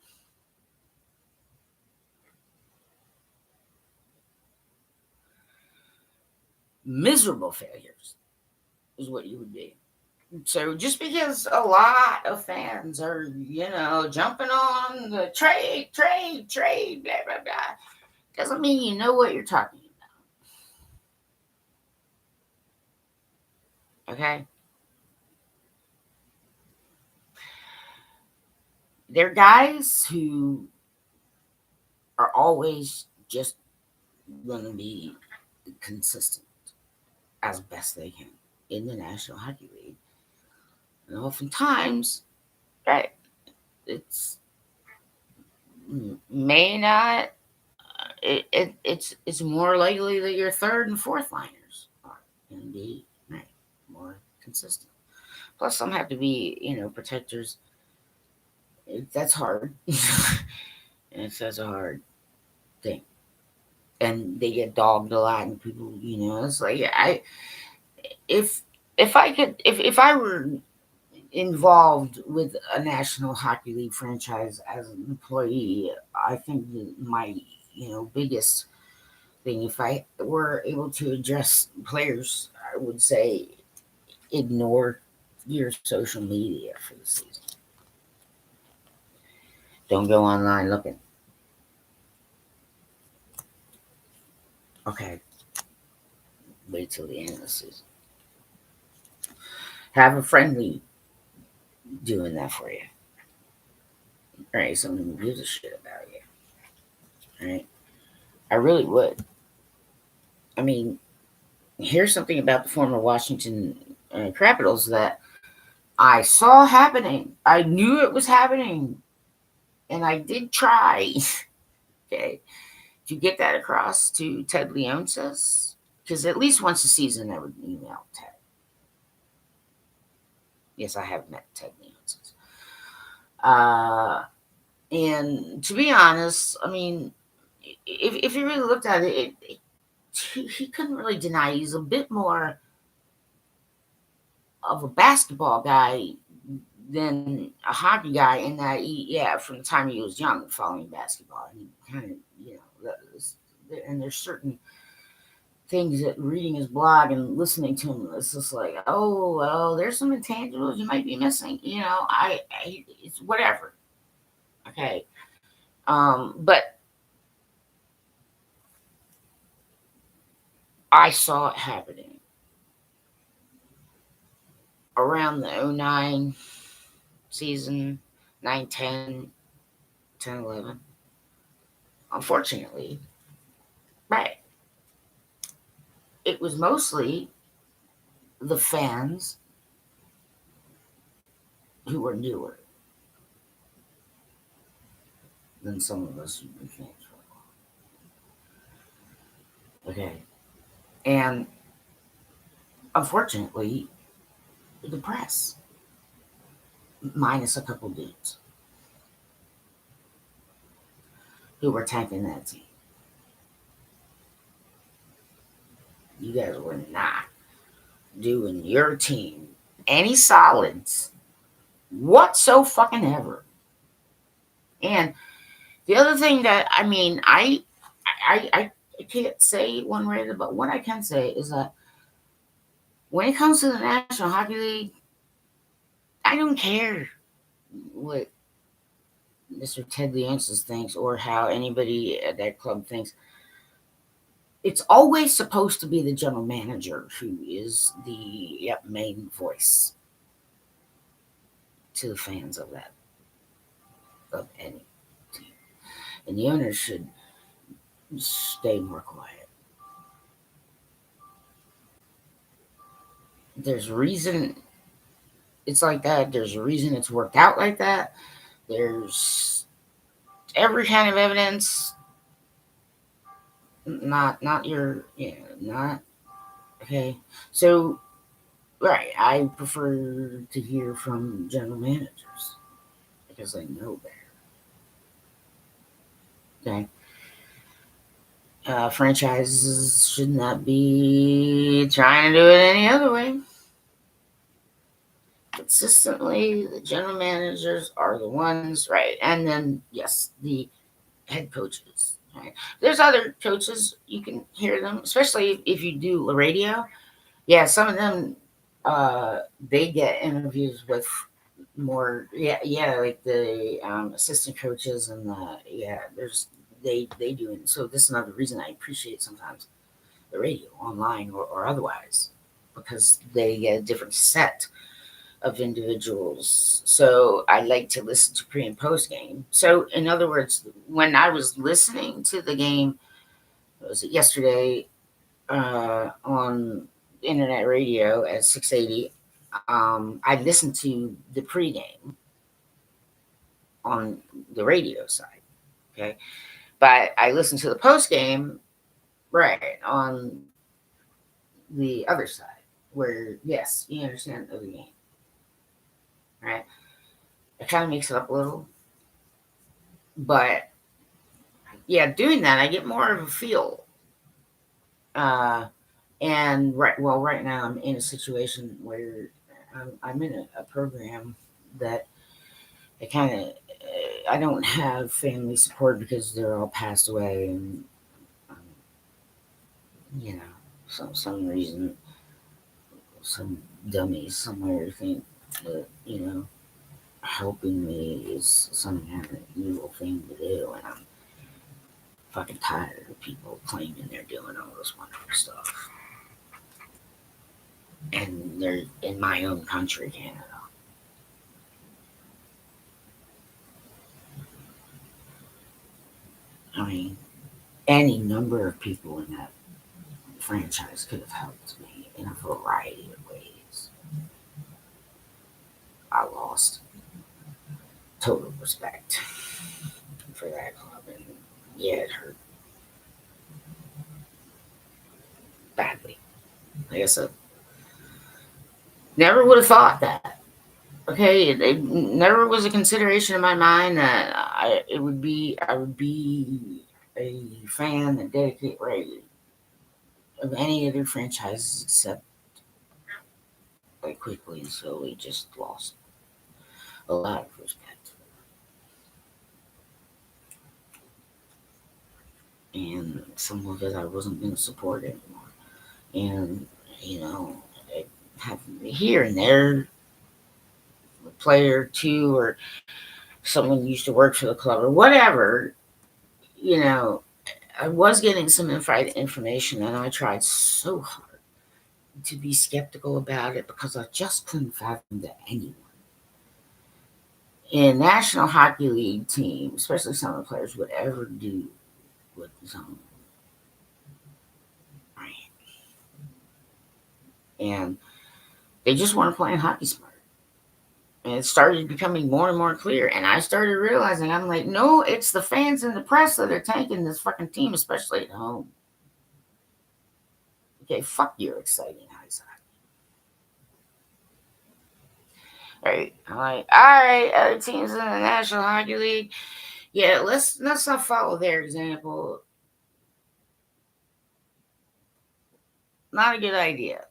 Miserable failures is what you would be. So just because a lot of fans are, jumping on the trade, trade, trade, blah, blah, blah, doesn't mean you know what you're talking about. Okay? They're guys who are always just going to be consistent as best they can in the National Hockey League. And oftentimes, right, it's may not. It's more likely that your third and fourth liners are going to be right, more consistent. Plus, some have to be protectors. That's hard. And it's such a hard thing. And they get dogged a lot, and people, it's like if if I were involved with a National Hockey League franchise as an employee, I think that my biggest thing, if I were able to address players, I would say ignore your social media for the season. Don't go online looking. Okay, wait till the end of the season. Have a friendly doing that for you. All right, someone who gives a shit about you. All right, I really would. I mean, here's something about the former Washington Capitals that I saw happening. I knew it was happening, and I did try. Okay, to get that across to Ted Leonsis, because at least once a season I would email Ted. Yes, I have met Ted Leonsis. And to be honest, I mean, if you really looked at it, he couldn't really deny he's a bit more of a basketball guy than a hockey guy in that yeah, from the time he was young following basketball, and he kind of, and there's certain things that reading his blog and listening to him, it's just like, oh well, there's some intangibles you might be missing. It's whatever. Okay, but I saw it happening around the '09 season, 9, 10, 10, 11. Unfortunately, right, it was mostly the fans who were newer than some of us who've been fans for a while. Okay, and unfortunately, the press, minus a couple dudes who were tanking that team. You guys were not doing your team any solids whatsoever. And the other thing that I can't say one way, but what I can say is that when it comes to the National Hockey League, I don't care what Mr. Ted Leonsis thinks or how anybody at that club thinks. It's always supposed to be the general manager who is the main voice to the fans of any team, and the owners should stay more quiet. There's a reason it's like that. There's a reason it's worked out like that. There's every kind of evidence. Not your not okay. So right, I prefer to hear from general managers because they know better. Okay, franchises should not be trying to do it any other way. Consistently, the general managers are the ones, right? And then yes, the head coaches. Right? There's other coaches you can hear them, especially if you do the radio. Yeah, some of them they get interviews with more. Yeah, like the assistant coaches and there's they do it. So this is another reason I appreciate sometimes the radio, online or otherwise, because they get a different set of individuals. So I like to listen to pre and post game. So in other words, when I was listening to the game, was it yesterday on internet radio at 680? I listened to the pregame on the radio side. Okay, but I listened to the post game right on the other side, where yes, you understand the game, right? It kind of makes it up a little, but yeah, doing that, I get more of a feel. Uh, and right now I'm in a situation where I'm in a program that I kind of I don't have family support because they're all passed away, and um, some reason some dummies somewhere think that helping me is some kind of evil thing to do, and I'm fucking tired of people claiming they're doing all this wonderful stuff. And they're in my own country, Canada. I mean, any number of people in that franchise could have helped me in a variety of ways. I lost total respect for that club, and yeah, it hurt badly. Like I said, never would have thought that. Okay, it never was a consideration in my mind that I would be a fan and dedicate right of any other franchises except I quickly and slowly just lost a lot of respect. And some of it I wasn't going to support anymore. And, you know, it happened here and there, a player or two, or someone used to work for the club or whatever, you know, I was getting some information, and I tried so hard to be skeptical about it because I just couldn't fathom that anyone in National Hockey League team, especially some of the players, would ever do what some brand. And they just weren't playing hockey smart. And it started becoming more and more clear. And I started realizing, I'm like, no, it's the fans and the press that are tanking this fucking team, especially at home. Okay, fuck your exciting ice hockey. Right? I'm like, all right, other teams in the National Hockey League, yeah, let's not follow their example. Not a good idea.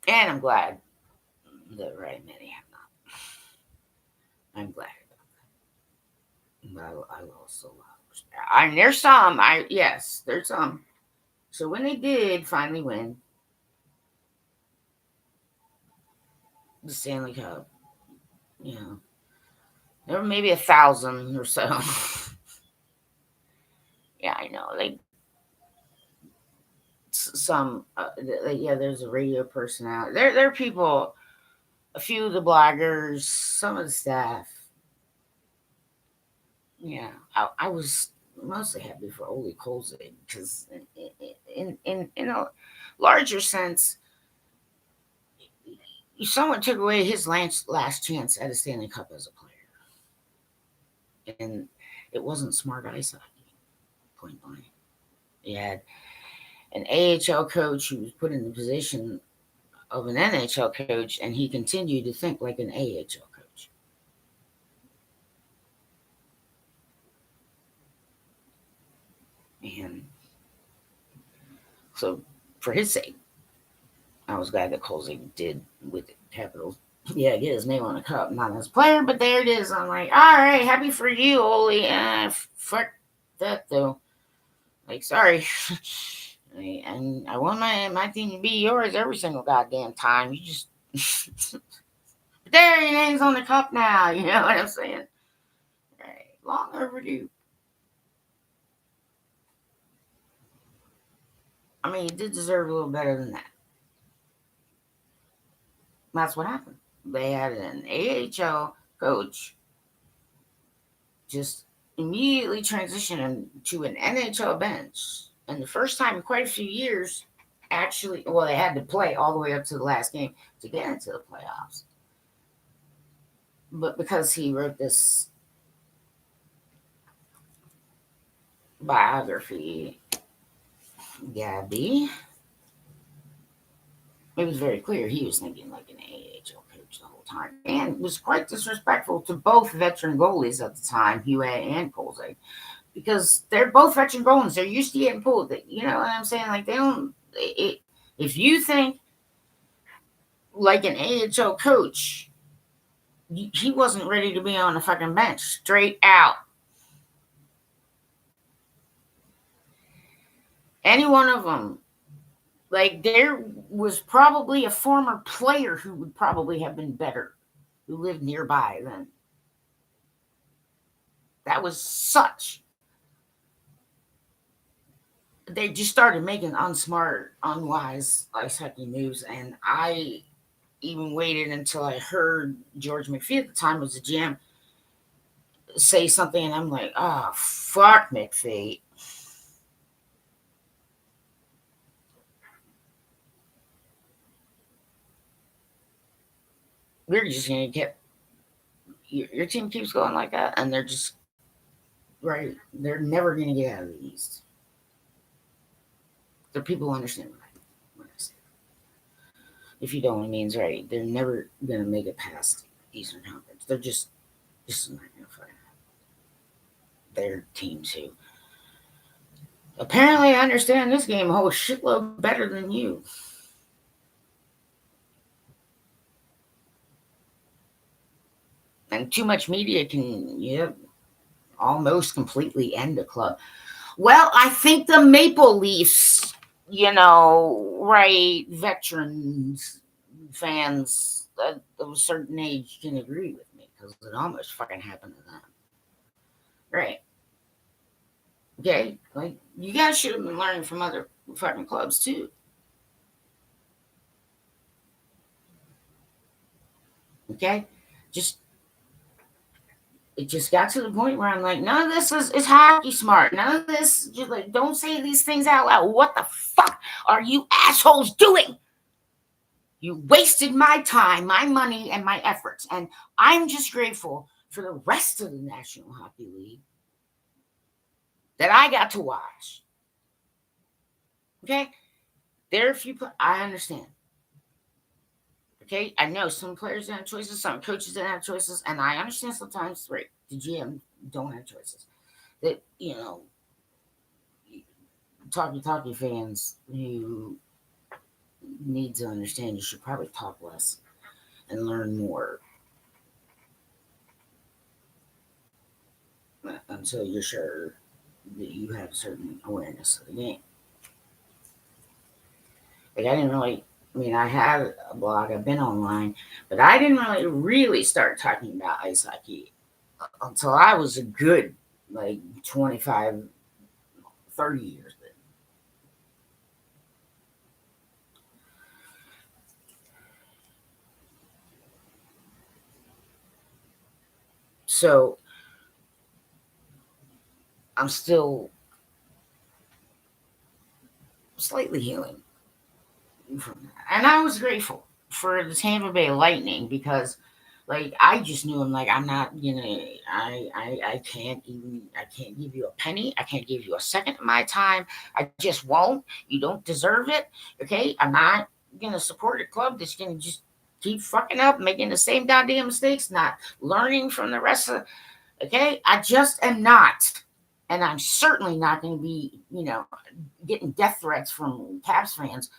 And I'm glad that right many have not. I'm glad. But I also I mean, there's some. There's some. So when they did finally win the Stanley Cup, you know, there were maybe 1,000 or so. Yeah, I know. Like some, yeah. There's a radio personality. There are people. A few of the bloggers, some of the staff. Yeah, I was mostly happy for Ole Kolzig because in a larger sense, someone took away his last chance at a Stanley Cup as a player, and it wasn't smart ice hockey. Point blank, he had an AHL coach who was put in the position of an NHL coach, and he continued to think like an AHL coach. And so, for his sake, I was glad that Colsey did with the Capitals. Yeah, get his name on the cup, not as player, but there it is. I'm like, all right, happy for you, Ole. Fuck that though. Like, sorry. And I want my team to be yours every single goddamn time. You just there, your name's on the cup now. You know what I'm saying? Right, long overdue. I mean, you did deserve a little better than that. That's what happened. They had an AHL coach just immediately transition to an NHL bench. And the first time in quite a few years, actually, well, they had to play all the way up to the last game to get into the playoffs. But because he wrote this biography, Gabby, it was very clear he was thinking like an AHL coach the whole time and was quite disrespectful to both veteran goalies at the time, Huey and Kolzig, because they're both veteran goalies. They're used to getting pulled. You know what I'm saying? Like, they don't. If you think like an AHL coach, he wasn't ready to be on the fucking bench. Straight out. Any one of them. Like, there was probably a former player who would probably have been better, who lived nearby then. That was such. They just started making unsmart, unwise ice hockey moves, and I even waited until I heard George McPhee at the time was the GM say something, and I'm like, oh, fuck McPhee. We're just gonna get your team keeps going like that, and they're just right. They're never gonna get out of the East. There are people who understand what I say. If you don't, it means right. They're never gonna make it past Eastern Conference. They're just not gonna fight. Their teams who apparently understand this game a whole shitload better than you. And too much media can, yep, almost completely end a club. Well, I think the Maple Leafs, right, veterans, fans of a certain age can agree with me because it almost fucking happened to them. Right. Okay. Like, you guys should have been learning from other fucking clubs too. Okay. Just it just got to the point where I'm like, none of this is hockey smart. None of this, just like, don't say these things out loud. What the fuck are you assholes doing? You wasted my time, my money, and my efforts. And I'm just grateful for the rest of the National Hockey League that I got to watch. Okay? There are a few, I understand. Okay? I know some players don't have choices, some coaches don't have choices, and I understand sometimes, right, the GM don't have choices. That, talkie fans who need to understand you should probably talk less and learn more until you're sure that you have a certain awareness of the game. Like, I didn't really, I mean, I had a blog, I've been online, but I didn't really start talking about ice hockey until I was a good, like, 25, 30 years then. So I'm still slightly healing from that. And I was grateful for the Tampa Bay Lightning because, like, I just knew, I'm like, I'm not gonna, I can't give you a penny. I can't give you a second of my time. I just won't. You don't deserve it. Okay. I'm not gonna support a club that's gonna just keep fucking up, making the same goddamn mistakes, not learning from the rest of, okay. I just am not. And I'm certainly not going to be, getting death threats from Caps fans.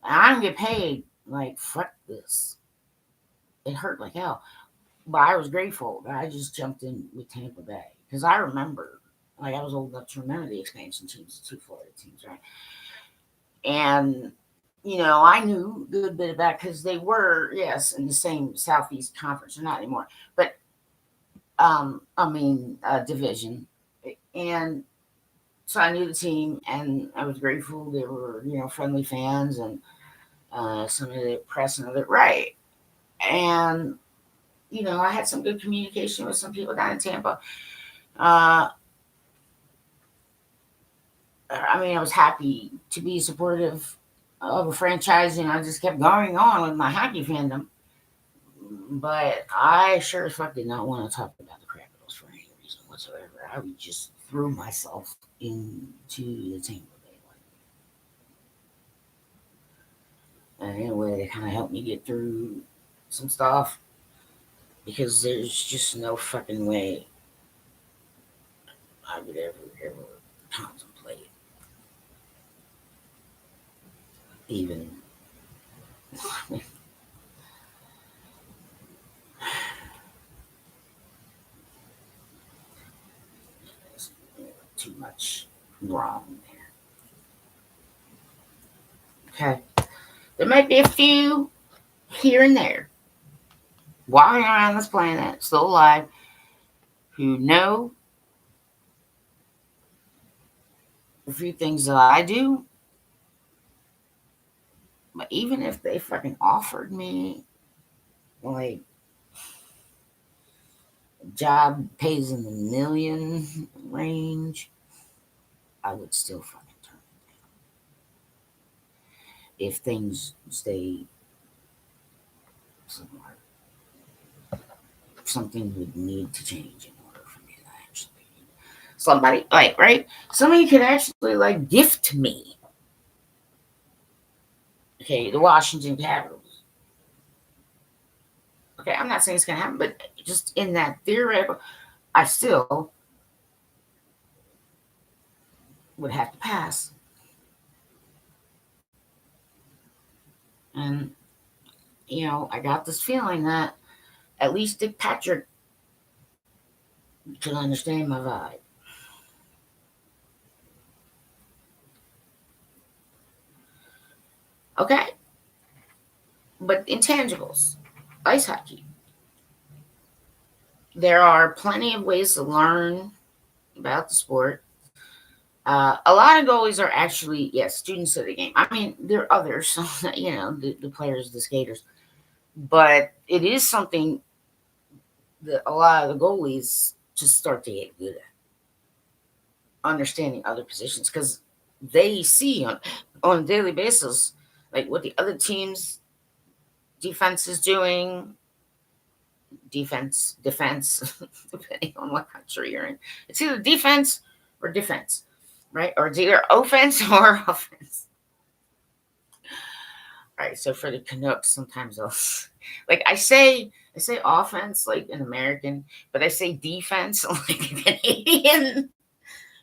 I'm get paid like fuck this. It hurt like hell, but I was grateful that I just jumped in with Tampa Bay because I remember, like, I was old enough to remember the expansion teams, the two Florida teams, right? And I knew a good bit about because they were, yes, in the same Southeast Conference, or not anymore, but division, and so I knew the team, and I was grateful they were, friendly fans, and some of the press and other, right. And I had some good communication with some people down in Tampa. Uh, I mean, I was happy to be supportive of a franchise, and I just kept going on with my hockey fandom. But I sure as fuck did not want to talk about the Capitals for any reason whatsoever. I would just threw myself into the Tampa Bay Lightning. And in a way, they kind of helped me get through some stuff because there's just no fucking way I would ever contemplate even too much wrong there. Okay. There might be a few here and there walking around this planet, still alive, who know a few things that I do, but even if they fucking offered me, like, a job pays in the million range, I would still fucking turn it down if things stay somewhere. Something would need to change in order for me to actually, somebody, like, right, somebody could actually, like, gift me, okay, the Washington Capitals. Okay, I'm not saying it's gonna happen, but just in that theoretical, I still would have to pass. And I got this feeling that at least Dick Patrick You can understand my vibe. Okay? But intangibles, ice hockey. There are plenty of ways to learn about the sport. A lot of goalies are actually, yes, students of the game. I mean, there are others, the players, the skaters, but it is something that a lot of the goalies just start to get good at understanding other positions because they see on a daily basis like what the other team's defense is doing. Defense, depending on what country you're in. It's either defense or defense, right? Or it's either offense or offense. Right. So for the Canucks, sometimes I'll I say offense like an American, but I say defense like a Canadian.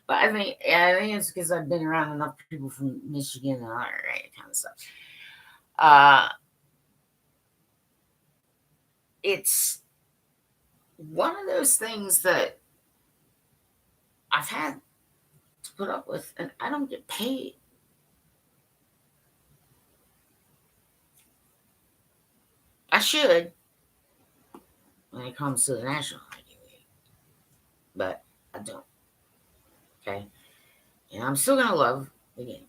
But I think it's because I've been around enough people from Michigan and all right kind of stuff. Uh, it's one of those things that I've had to put up with, and I don't get paid. I should when it comes to the National Hockey League, but I don't. Okay, and I'm still gonna love the game,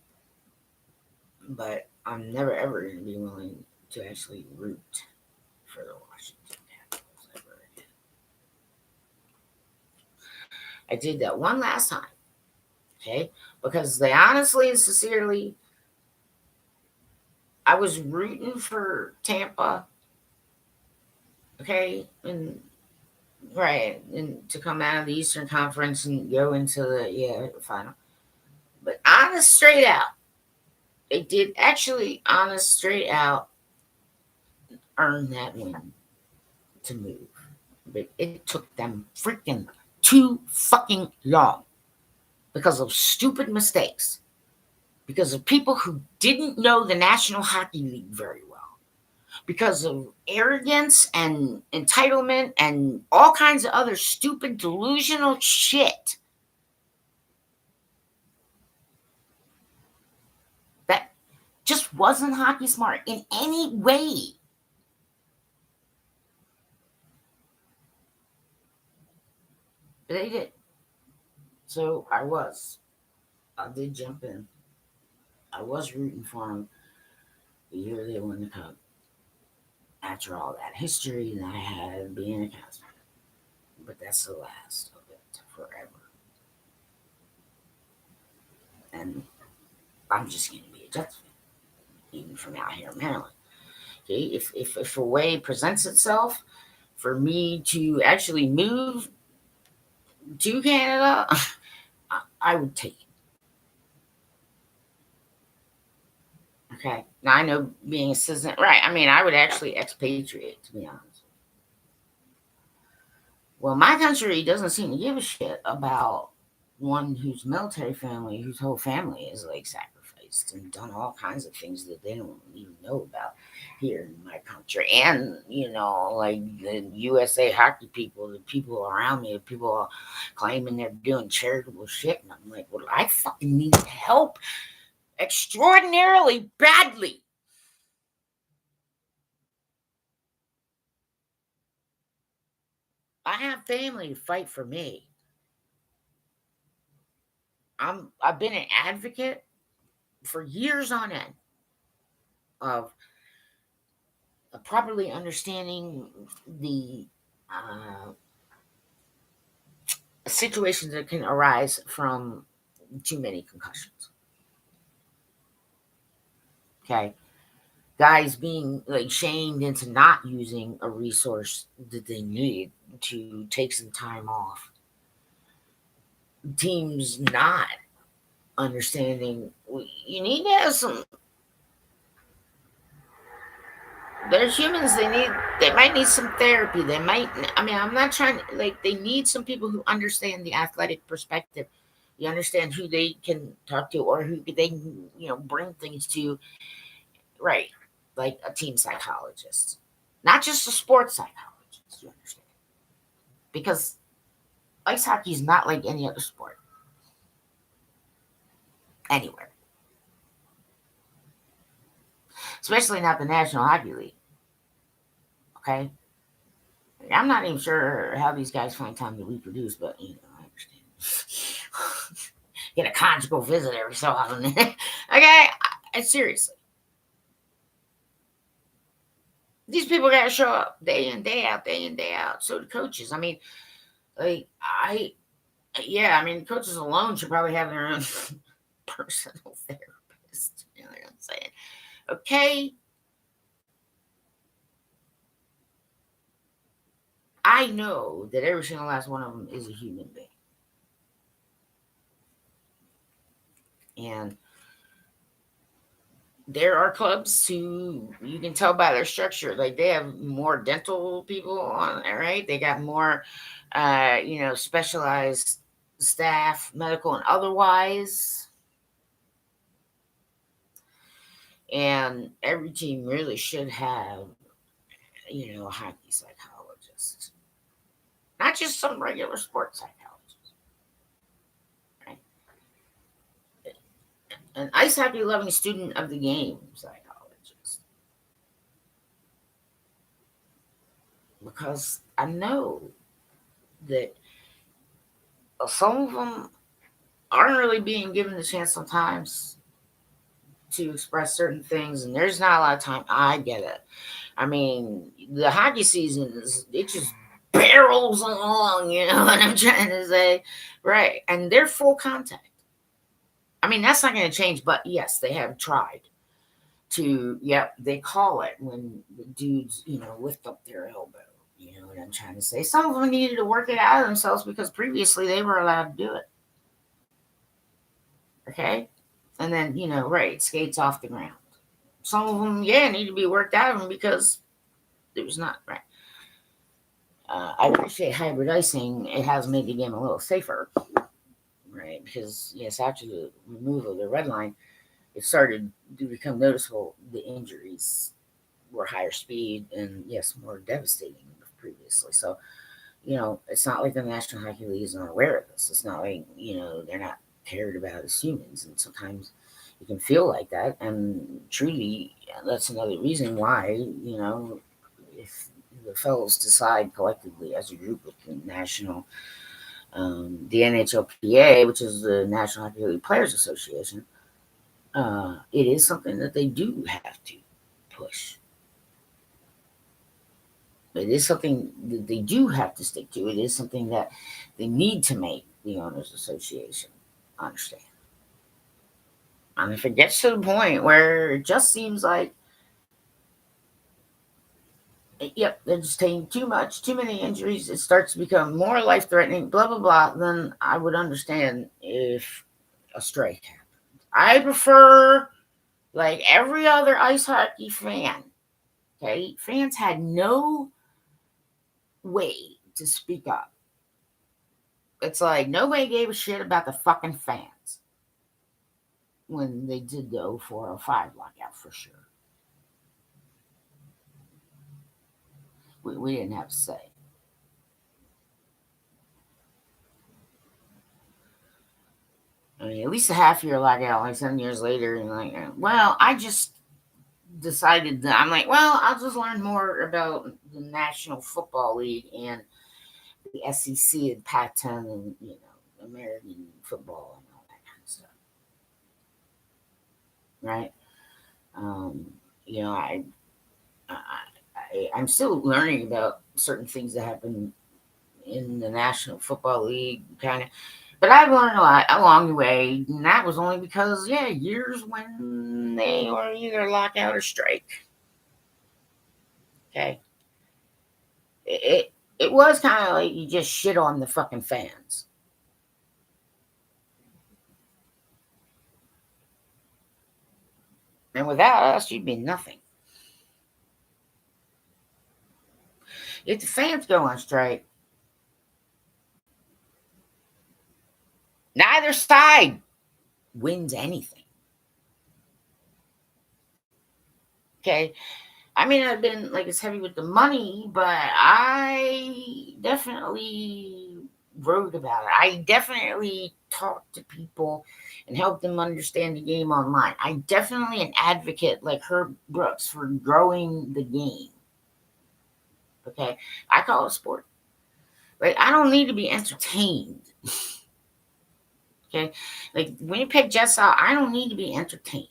but I'm never ever gonna be willing to actually root for the Washington Capitals ever again. I did that one last time, okay, because they honestly and sincerely, I was rooting for Tampa, okay, and right, and to come out of the Eastern Conference and go into the final. But honest, straight out, they did actually honest, straight out earn that win to move. But it took them freaking too fucking long because of stupid mistakes, because of people who didn't know the National Hockey League very well, because of arrogance and entitlement and all kinds of other stupid delusional shit that just wasn't hockey smart in any way. But they did. So I did jump in. I was rooting for them the year they won the cup. After all that history that I had being a Cavs fan, but that's the last of it forever. And I'm just going to be a Jets fan, even from out here in Maryland. Okay, if a way presents itself for me to actually move to Canada, I would take it. Okay, now I know being a citizen, right? I mean, I would actually expatriate, to be honest. Well, my country doesn't seem to give a shit about one whose military family, whose whole family is like sacrificed and done all kinds of things that they don't even know about here in my country. And, like the USA hockey people, the people around me, the people are claiming they're doing charitable shit. And I'm like, well, I fucking need help extraordinarily badly. I have family to fight for me. I've been an advocate for years on end of properly understanding the uh, situations that can arise from too many concussions. Okay, guys being like shamed into not using a resource that they need to take some time off. Teams not understanding you need to have some. There's humans, they might need some therapy. They might, I mean, I'm not trying to, like, they need some people who understand the athletic perspective. You understand who they can talk to or who they can, bring things to, right? Like a team psychologist, not just a sports psychologist, you understand? Because ice hockey is not like any other sport anywhere, especially not the National Hockey League. Okay, I'm not even sure how these guys find time to reproduce, but I understand. Get a conjugal visit every so often. Okay, seriously, these people got to show up day in, day out, day in, day out. So the coaches. I mean, like yeah, I mean, coaches alone should probably have their own personal therapist. You know what I'm saying? Okay, I know that every single last one of them is a human being, and there are clubs who you can tell by their structure, like they have more dental people on there, right? They got more, specialized staff, medical and otherwise. And every team really should have, a hockey psychologist, not just some regular sports psychologist, right? An ice hockey loving student of the game psychologist, because I know that some of them aren't really being given the chance sometimes to express certain things, and there's not a lot of time. I get it. I mean, the hockey season it just barrels along, you know what I'm trying to say? Right. And they're full contact. I mean, that's not going to change, but yes, they have tried to, yep, they call it when the dudes, lift up their elbow. You know what I'm trying to say? Some of them needed to work it out of themselves because previously they were allowed to do it. Okay. And then, right, skates off the ground. Some of them, yeah, need to be worked out of them because it was not right. I appreciate hybrid icing. It has made the game a little safer, right? Because yes, after the removal of the red line, it started to become noticeable. The injuries were higher speed and yes, more devastating than previously. So it's not like the National Hockey League is not aware of this. It's not like they're not cared about as humans, and sometimes it can feel like that. And truly, that's another reason why if the fellows decide collectively as a group with the national, the NHLPA, which is the National Hockey League Players Association, it is something that they do have to push. It is something that they do have to stick to. It is something that they need to make the Owners Association understand. And if it gets to the point where it just seems like, yep, they're just taking too much, too many injuries, it starts to become more life threatening, blah, blah, blah, then I would understand if a strike happened. I prefer, like every other ice hockey fan, okay, fans had no way to speak up. It's like nobody gave a shit about the fucking fans when they did the 0405 lockout for sure. We didn't have to say. I mean, at least a half year lockout, like 7 years later, and like, well, I just decided that I'm like, well, I'll just learn more about the National Football League and the SEC and Pac-10 and American football and all that kind of stuff, right? Um, you know, I'm still learning about certain things that happen in the National Football League, kind of. But I've learned a lot along the way, and that was only because, yeah, years when they were either lockout or strike. Okay, it was kind of like you just shit on the fucking fans. And without us, you'd be nothing. If the fans go on strike, neither side wins anything. Okay. I may not have been like as heavy with the money, but I definitely wrote about it. I definitely talk to people and help them understand the game online. I definitely an advocate like Herb Brooks for growing the game. Okay, I call it sport. Right? I don't need to be entertained. Okay, like Winnipeg Jets out, I don't need to be entertained.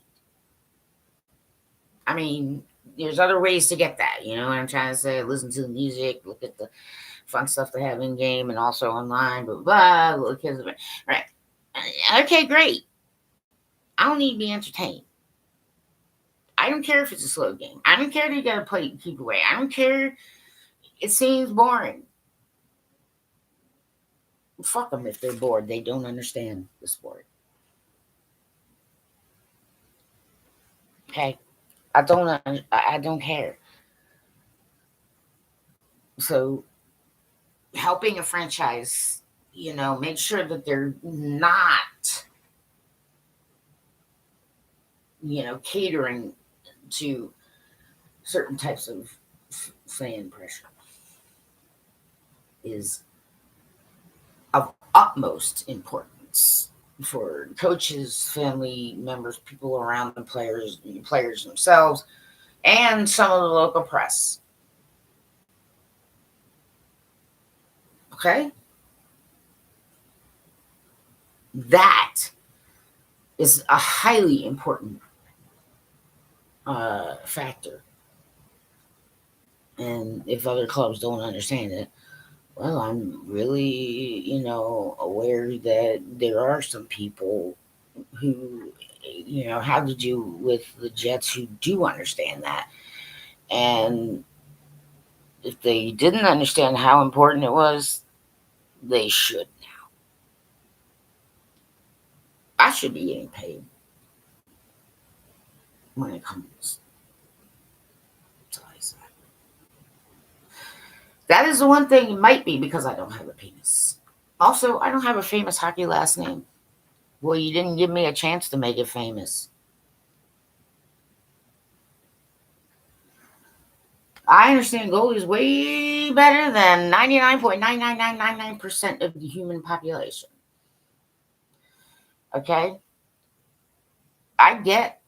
I mean, there's other ways to get that. You know what I'm trying to say? Listen to the music, look at the fun stuff they have in game and also online. Blah blah. Look at the right. Okay, great. I don't need to be entertained. I don't care if it's a slow game. I don't care that you got to play keep away. I don't care. It seems boring. Fuck them if they're bored. They don't understand the sport. Okay, I don't care. So helping a franchise, make sure that they're not, catering to certain types of fan pressure is of utmost importance for coaches, family members, people around the players themselves, and some of the local press. Okay? That is a highly important factor. And if other clubs don't understand it, well, I'm really, aware that there are some people who, have to do with the Jets who do understand that. And if they didn't understand how important it was, they should. I should be getting paid when it comes to that. That is the one thing. It might be because I don't have a penis. Also, I don't have a famous hockey last name. Well, you didn't give me a chance to make it famous. I understand goalie is way better than 99.99999% of the human population. Okay? I get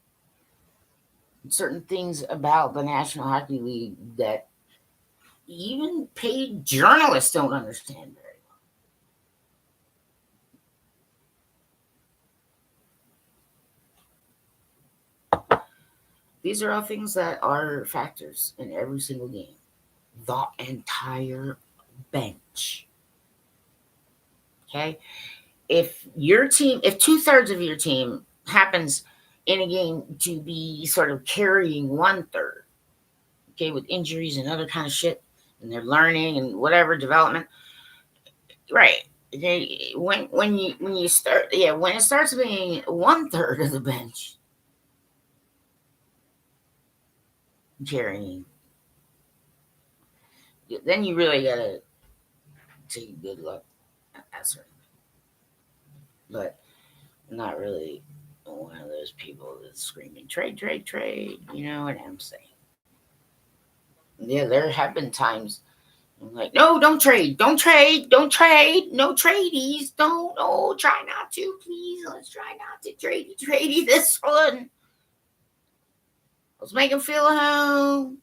certain things about the National Hockey League that even paid journalists don't understand very well. These are all things that are factors in every single game. The entire bench. Okay? If 2/3 of your team happens in a game to be sort of carrying 1/3, okay, with injuries and other kind of shit, and they're learning and whatever development, right? Okay, when you start, when it starts being 1/3 of the bench carrying, then you really gotta take a good look at certain. But I'm not really one of those people that's screaming trade, trade, trade. You know what I'm saying? Yeah, there have been times I'm like, no, don't trade, don't trade, don't trade, no tradies, don't, oh, try not to, please, let's try not to trade this one. Let's make them feel at home.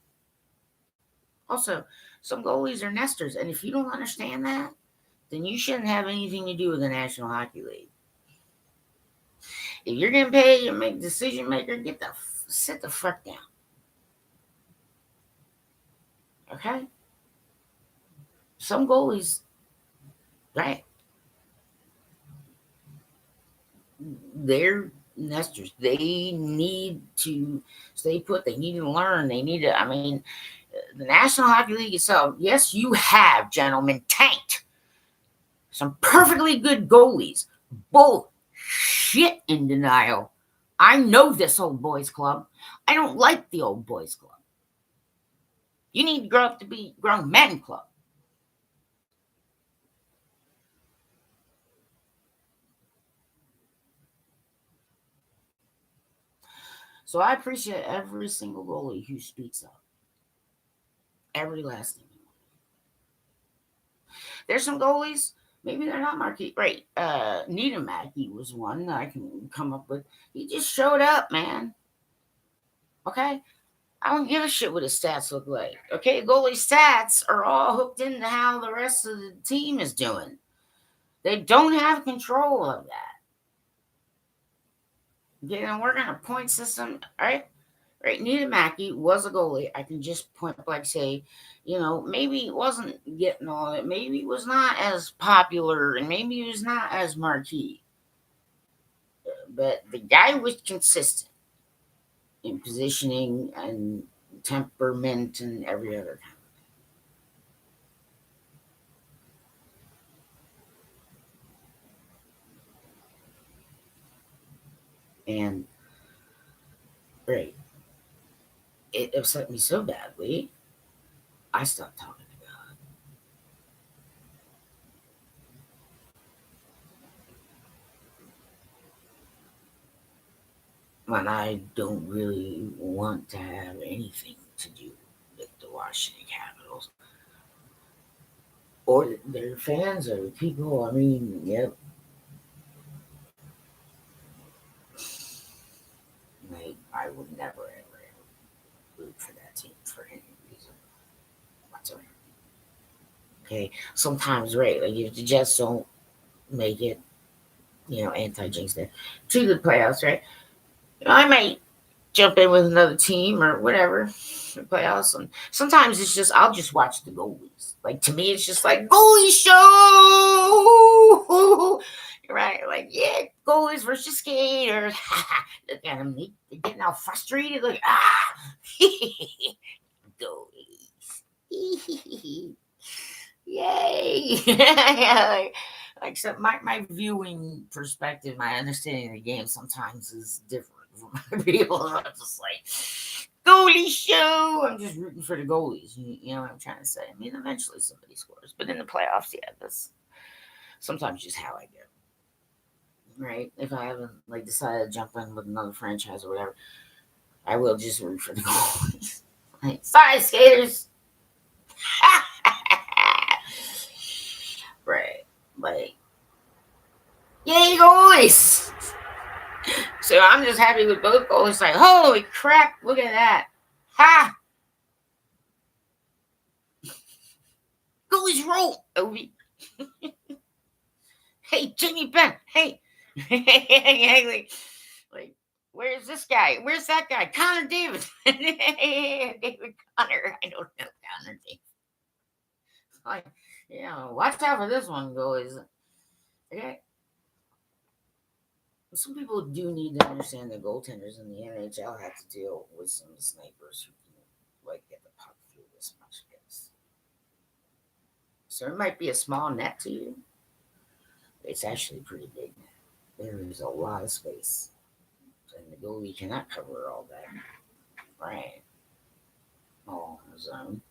Also, some goalies are nesters, and if you don't understand that, then you shouldn't have anything to do with the National Hockey League. If you're getting paid, you make decision maker, sit the fuck down. Okay? Some goalies, right? They're nesters. They need to stay put. They need to learn. They need to, the National Hockey League itself, yes, you have, gentlemen, tanked some perfectly good goalies. Bullshit in denial. I know this old boys club. I don't like the old boys club. You need to grow up to be grown men club. So I appreciate every single goalie who speaks up. Every last thing. There's some goalies Maybe they're not marquee. Right. Nita Mackey was one that I can come up with. He just showed up, man. Okay. I don't give a shit what his stats look like. Okay, goalie stats are all hooked into how the rest of the team is doing. They don't have control of that. You know, we're gonna point system, all right? Right, Nita Mackey was a goalie. I can just point blank say, you know, maybe he wasn't getting all it. Maybe he was not as popular, and maybe he was not as marquee. But the guy was consistent in positioning and temperament and every other kind. And right, it upset me so badly, I stopped talking to God. When I don't really want to have anything to do with the Washington Capitals or their fans or people. I mean, yep, like I would never ever root for that team for any reason whatsoever. Okay, sometimes right, like if the Jets don't make it, you know, anti-jinx there to the playoffs, right? I might jump in with another team or whatever playoffs. And sometimes it's just I'll just watch the goalies. Like to me, it's just like goalie show, right? Like yeah, goalies versus skaters. Look at them, they're getting all frustrated. Like goalies, yay! Like so my viewing perspective, my understanding of the game sometimes is different from people. I'm just like goalie show. I'm just rooting for the goalies. You know what I'm trying to say? I mean, eventually somebody scores, but in the playoffs, yeah, that's sometimes just how I go. Right? If I haven't like decided to jump in with another franchise or whatever, I will just root for the goalies. Like, sorry, skaters. Right? Like, yay, goalies! So I'm just happy with both goalies. Like, holy crap! Look at that! Ha! Goalies roll, Obi. Hey, Jimmy Ben. Hey, like, where's this guy? Where's that guy? Connor David. David Connor. I don't know Connor David. Like, you know, watch out for this one, goalies. Okay. Some people do need to understand that goaltenders in the NHL have to deal with some snipers who can like get the puck through this much space. So it might be a small net to you. It's actually a pretty big net. There is a lot of space, and the goalie cannot cover all that. Right, all on his own,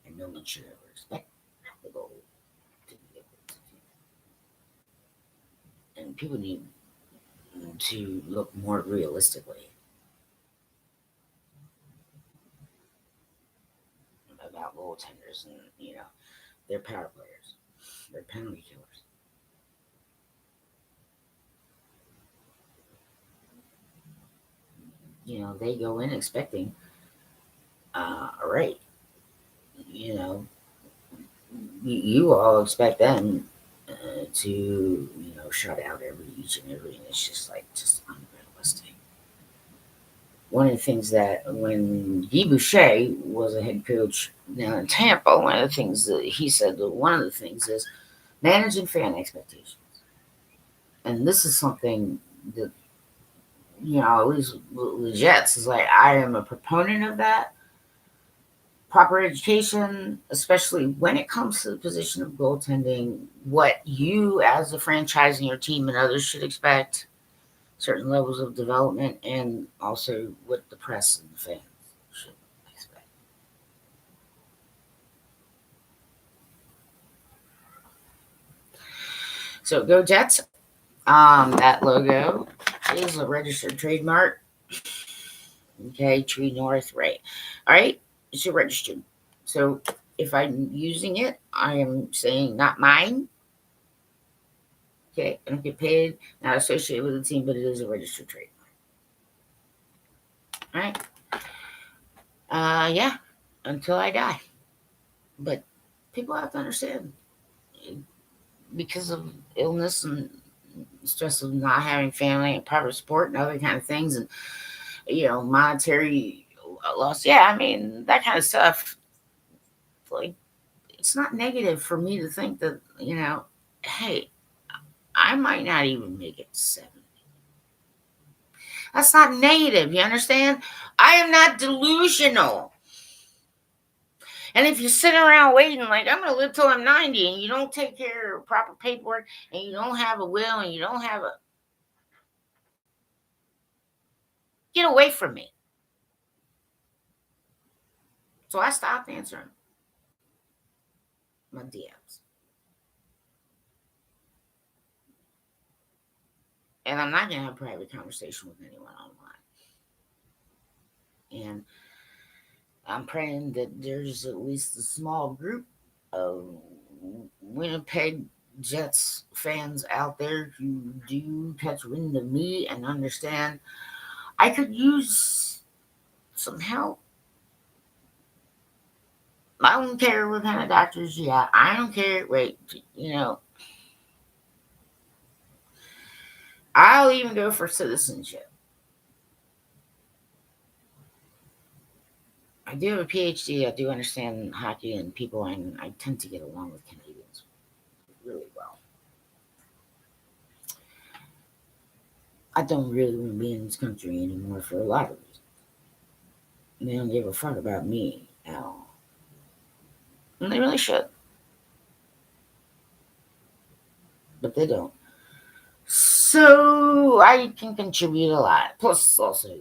and no one should ever expect the goalie to be able to do that. And people need to look more realistically about goaltenders and you know their power players, their penalty killers. You know they go in expecting, all right, you know you all expect them to you know shut out every each and every, and it's just like just unrealistic. One of the things that when Guy Boucher was a head coach down in Tampa, one of the things that he said that one of the things is managing fan expectations, and this is something that you know at least with the Jets is like I am a proponent of that proper education, especially when it comes to the position of goaltending, what you as a franchise and your team and others should expect, certain levels of development, and also what the press and the fans should expect. So go Jets. That logo is a registered trademark. Okay, Tree North, right. All right, it's registered. So If I'm using it, I am saying not mine. Okay, I don't get paid, not associated with the team, but it is a registered trademark. All right. Yeah, until I die. But people have to understand, because of illness and stress of not having family and proper support and other kind of things, and monetary loss. Yeah, I mean that kind of stuff. Like, it's not negative for me to think that, hey, I might not even make it 70. That's not negative. You understand? I am not delusional. And if you sit around waiting, like, I'm going to live till I'm 90, and you don't take care of proper paperwork, and you don't have a will, and you don't have a. Get away from me. So I stopped answering my DMs. And I'm not going to have a private conversation with anyone online. And I'm praying that there's at least a small group of Winnipeg Jets fans out there who do catch wind of me and understand I could use some help. I don't care what kind of doctors you got. I don't care. Wait, I'll even go for citizenship. I do have a PhD. I do understand hockey and people, and I tend to get along with Canadians really well. I don't really want to be in this country anymore for a lot of reasons. They don't give a fuck about me at all. And they really should. But they don't. So I can contribute a lot. Plus, also,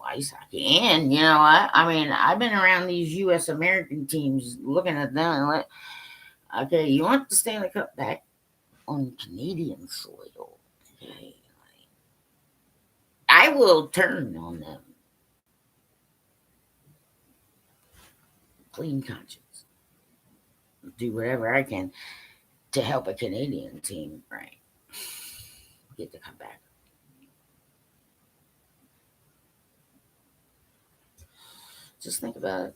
ice hockey. And you know what? I mean, I've been around these U.S. American teams looking at them and like, okay, you want the Stanley Cup back on Canadian soil. Okay. I will turn on them. Clean conscience. Do whatever I can to help a Canadian team, right, get to come back. Just think about it.